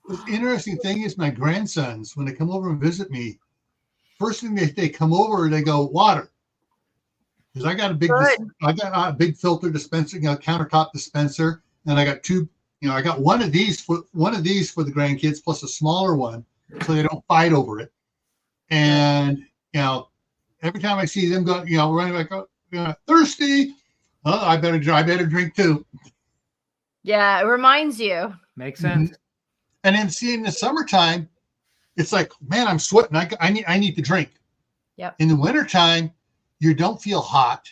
The interesting thing is my grandsons, when they come over and visit me, first thing they come over, they go, water. Because I got a big filter dispenser, you know, countertop dispenser, and I got two, you know, I got one of these for the grandkids plus a smaller one, so they don't fight over it. And you know, every time I see them go, you know, running back, thirsty, I better drink too. Yeah, it reminds you. Makes sense. And then see in the summertime, it's like, man, I'm sweating. I need to drink. Yep. In the wintertime, you don't feel hot.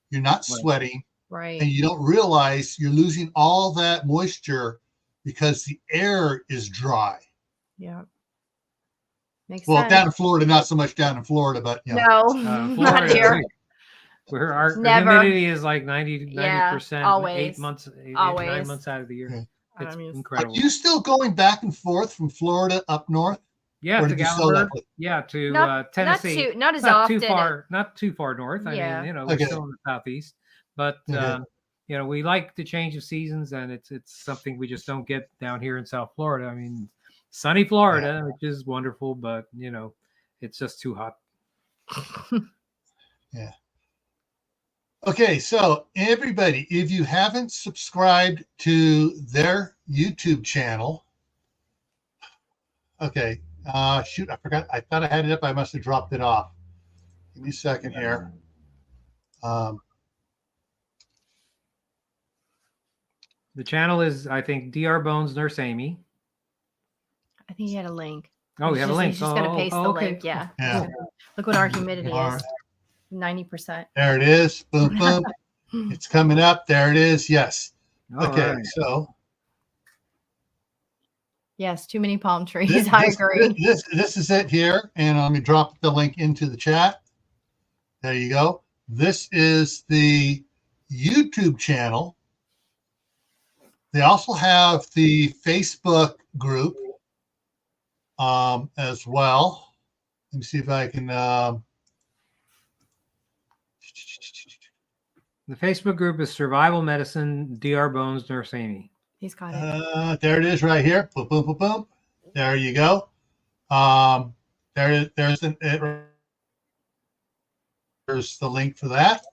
You're not sweating. Right. And you don't realize you're losing all that moisture because the air is dry. Yeah. Makes well, sense. Down in Florida, not so much down in Florida, but you know. Florida, not here. Where our humidity is like 90%, always. 9 months out of the year. Yeah. It's incredible. Are you still going back and forth from Florida up north? Yeah, to Gatlinburg. Yeah, to Tennessee. Not as often. Not too far north. I mean, you know, we're still in the southeast, but you know, we like the change of seasons, and it's something we just don't get down here in South Florida. I mean, sunny Florida, which is wonderful, but you know, it's just too hot. Yeah. Okay, so everybody, if you haven't subscribed to their YouTube channel, okay, shoot, I forgot. I thought I had it up. I must have dropped it off. Give me a second here. The channel is, I think, Dr. Bones Nurse Amy. I think he had a link. Oh, we have a link. He's just going to paste the link. Yeah. Look what our humidity is. 90%. There it is. Boom, boom. It's coming up. There it is. Yes. Okay, so. Yes, too many palm trees. I agree. This is it here. And let me drop the link into the chat. There you go. This is the YouTube channel. They also have the Facebook group as well. Let me see if I can. The Facebook group is Survival Medicine, Dr. Bones Nurse Amy. He's got it. There it is right here. Boom, boom, boom, boom. There you go. There's the link for that.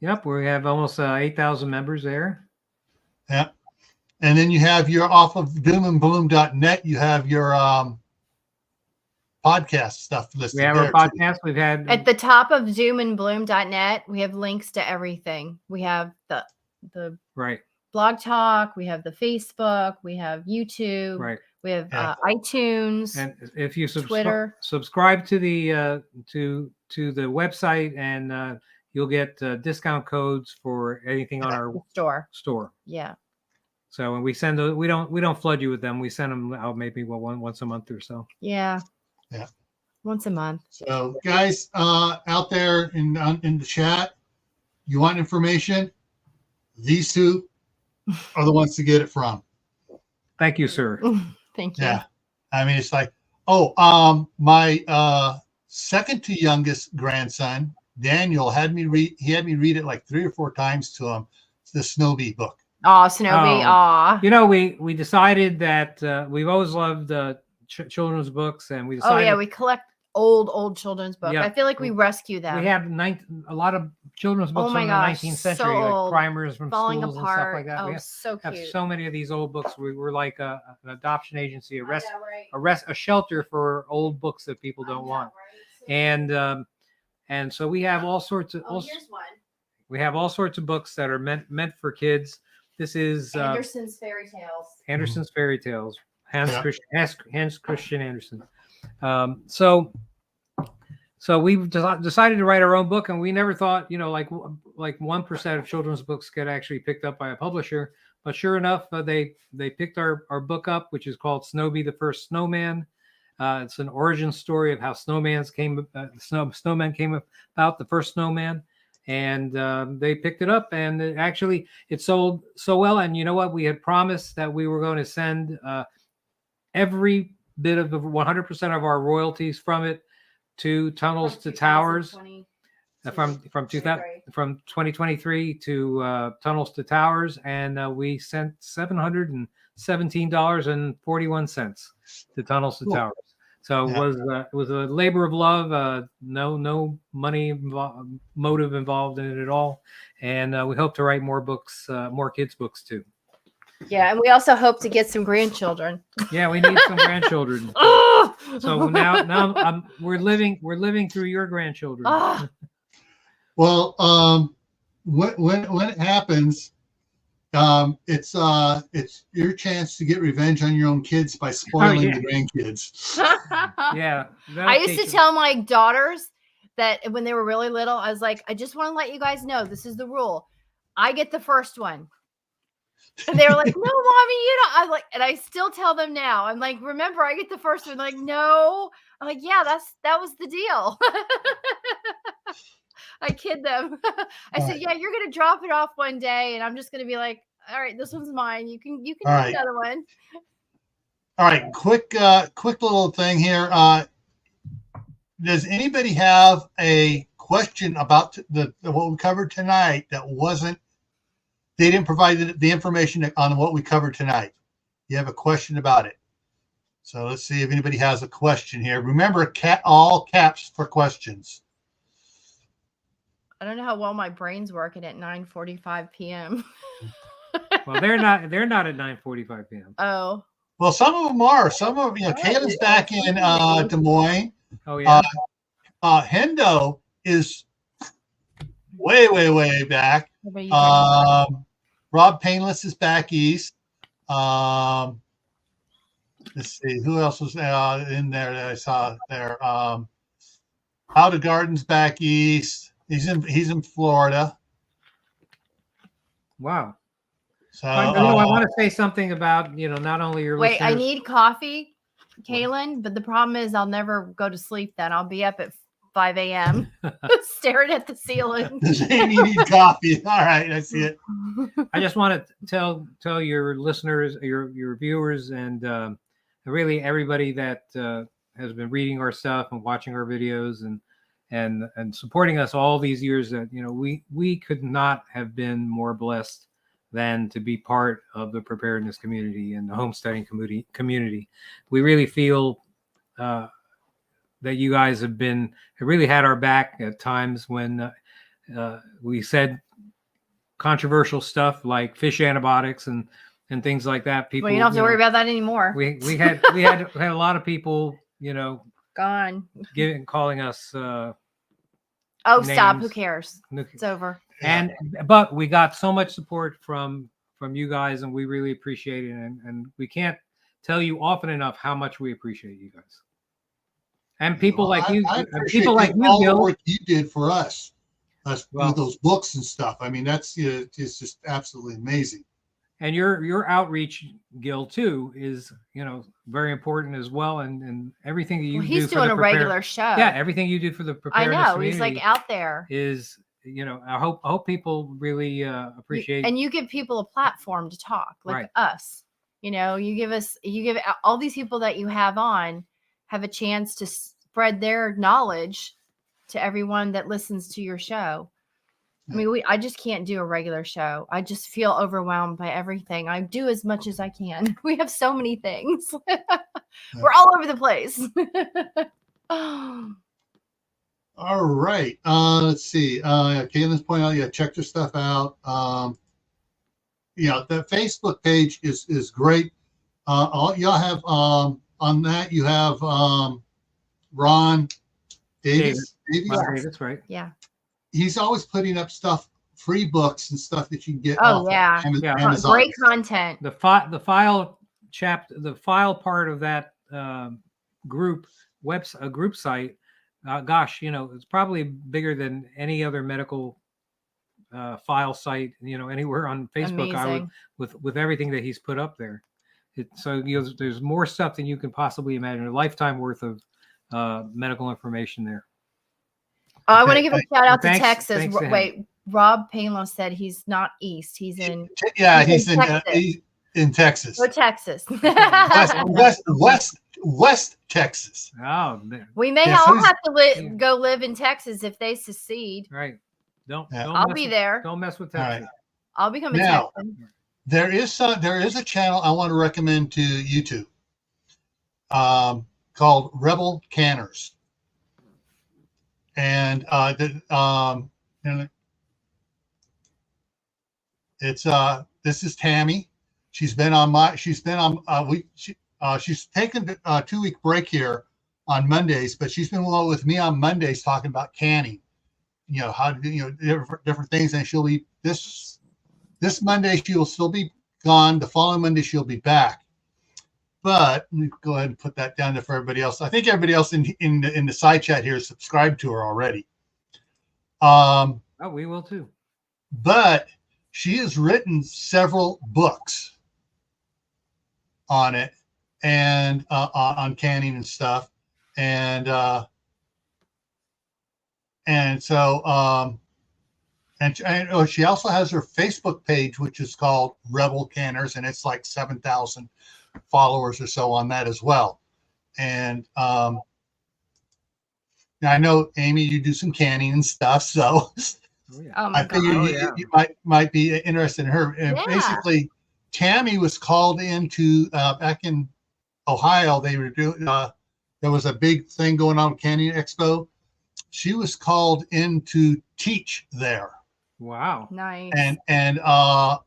Yep, we have almost 8,000 members there. Yeah. And then you have your off of doomandbloom.net, you have your podcast stuff listed. We have our podcast. We've had at the top of doomandbloom.net, we have links to everything. We have the blog talk, we have the Facebook, we have YouTube, we have iTunes, and if you Twitter, subscribe to the to the website, and you'll get discount codes for anything on our store. Yeah. So when we send those, we don't flood you with them. We send them out maybe once a month or so. Yeah. Yeah. Once a month. So guys out there in the chat, you want information? These two are the ones to get it from. Thank you, sir. Thank you. Yeah. I mean, it's like, my second to youngest grandson, Daniel, had me read it like 3 or 4 times to him, the Snow Bee book. Oh, Snowy. Oh, you know, we decided that we've always loved children's books, and we decided. We collect old children's books. I feel like we rescue them. We have a lot of children's books from the 19th century, like primers from falling schools apart. and stuff like that. Oh, We so cute. have so many of these old books. We were like an adoption agency, a shelter for old books that people don't want. Right? And so we have all sorts of. Here's one. We have all sorts of books that are meant for kids. This is Andersen's Fairy Tales. Andersen's Fairy Tales. Hans Christian Andersen. So we've decided to write our own book, and we never thought, like 1% of children's books get actually picked up by a publisher. But sure enough, they picked our book up, which is called Snowbee the First Snowman. It's an origin story of how snowmen came about, the first snowman. And they picked it up, and it sold so well. And you know what? We had promised that we were going to send every bit of 100% of our royalties from it to Tunnels to Towers from 2023 to Tunnels to Towers, and we sent $717.41 to Tunnels to Towers. So it was a labor of love, no money motive involved in it at all, and we hope to write more books, more kids' books too. Yeah, and we also hope to get some grandchildren. Yeah, we need some grandchildren. So now we're living through your grandchildren. Well, when it happens, it's your chance to get revenge on your own kids by spoiling the grandkids. Yeah, I used to tell my daughters that when they were really little, I was like, I just want to let you guys know this is the rule. I get the first one. And they were like, no, mommy, you don't. I'm like, and I still tell them now. I'm like, remember, I get the first one. They're like, no. I'm like, yeah, that was the deal. I kid them. I said, yeah, you're gonna drop it off one day, and I'm just gonna be like, all right, this one's mine. You can have another one. All right, quick little thing here. Does anybody have a question about what we covered tonight that wasn't? They didn't provide the information on what we covered tonight. You have a question about it. So let's see if anybody has a question here. Remember, all caps for questions. I don't know how well my brain's working at 9:45 p.m. Well, they're not at 9:45 p.m. Oh. Well, some of them are. Some of Kayla's back in Des Moines. Oh yeah. Hendo is way back. Rob Painless is back east. Let's see who else was in there that I saw there. How to Garden's back east. He's in Florida. Wow. So I want to say something about not only your listeners. I need coffee, Kaylin, but the problem is I'll never go to sleep. Then I'll be up at 5 a.m. staring at the ceiling. You need coffee. All right, I see it. I just want to tell your listeners, your viewers, and really everybody that has been reading our stuff and watching our videos and supporting us all these years, that we could not have been more blessed than to be part of the preparedness community and the homesteading community. We really feel that you guys have really had our back at times when we said controversial stuff like fish antibiotics and things like that. People, well, you don't have to worry about that anymore. We had a lot of people, gone, calling us. Names. Stop! Who cares? It's over. But we got so much support from you guys, and we really appreciate it. And we can't tell you often enough how much we appreciate you guys. And people like you, all Gil, the work you did for us with those books and stuff. I mean, it's just absolutely amazing. And your outreach, Gil, too, is very important as well. And everything that you do. He's doing a regular show. Yeah, everything you do for the preparedness I know community he's like out there. Is I hope people really appreciate. And you give people a platform to talk, like us. You give all these people that you have on have a chance spread their knowledge to everyone that listens to your show. I mean, I just can't do a regular show. I just feel overwhelmed by everything. I do as much as I can. We have so many things. We're all over the place. All right. Let's see. Caitlin's pointing out, yeah, check your stuff out. The Facebook page is great. Y'all have on that, you have Ron Davis. Davis, right? Yeah. He's always putting up stuff, free books and stuff that you can get. Oh, yeah. Amazon. Great content. The file part of that group site, gosh, it's probably bigger than any other medical file site, anywhere on Facebook. With everything that he's put up there. So there's more stuff than you can possibly imagine. A lifetime worth of medical information there. I want to give a shout out to Texas. Wait, Rob Painlow said he's not east. He's in. Yeah, he's in Texas. Go Texas. West Texas. Oh, man. We may all have to go live in Texas if they secede. Right. I'll be there. Don't mess with Texas. Right. I'll become a Texan. There is a channel I want to recommend to YouTube called Rebel Canners. And it's this is Tammy. She's taken a 2-week break here on Mondays, but she's been with me on Mondays talking about canning, how to do different things. And she'll be this Monday she will still be gone. The following Monday she'll be back. But let me go ahead and put that down there for everybody else. I think everybody else in the side chat here is subscribed to her already. We will too. But she has written several books on it and on canning and stuff. And she also has her Facebook page, which is called Rebel Canners, and it's like 7,000 followers or so on that as well. And now I know, Amy, you do some canning and stuff, so I figure you might be interested in her. And basically, Tammy was called into back in Ohio. They were doing there was a big thing going on with Canning Expo. She was called in to teach there. Wow, nice. And All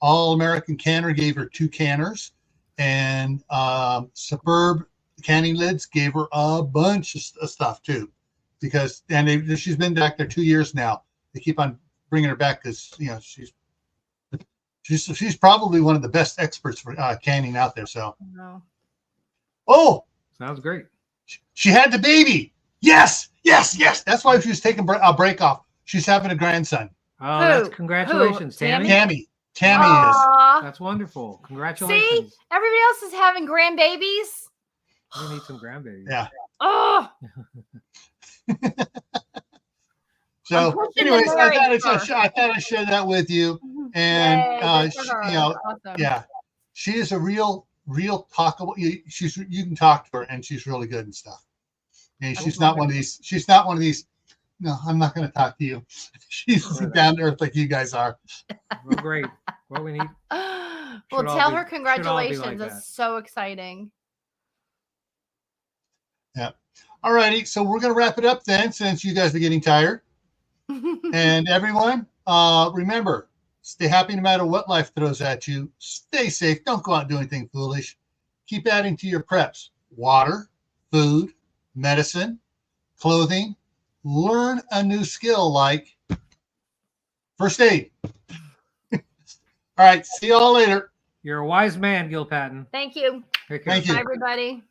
American Canner gave her 2 canners, and Superb Canning Lids gave her a bunch of stuff too, because she's been back there 2 years now. They keep on bringing her back because she's probably one of the best experts for canning out there. So, oh, sounds great. She had the baby. Yes. That's why she was taking a break off. She's having a grandson. Oh, that's congratulations, Tammy. Tammy is. That's wonderful. Congratulations. See, everybody else is having grandbabies. We need some grandbabies. Yeah. Oh. So, anyways, I thought I'd share that with you. And awesome. Yeah, she is a real talkable. You can talk to her, and she's really good and stuff. And she's not one of these. She's not one of these. No, I'm not going to talk to you. She's down to earth like you guys are. Well, great. What we need. Well, tell her congratulations. Like that's so exciting. Yeah. All righty. So we're going to wrap it up then, since you guys are getting tired. And everyone, remember, stay happy no matter what life throws at you. Stay safe. Don't go out and do anything foolish. Keep adding to your preps. Water, food, medicine, clothing. Learn a new skill like first aid. All right. See you all later. You're a wise man, Gil Patton. Thank you. Thank you. Bye, everybody.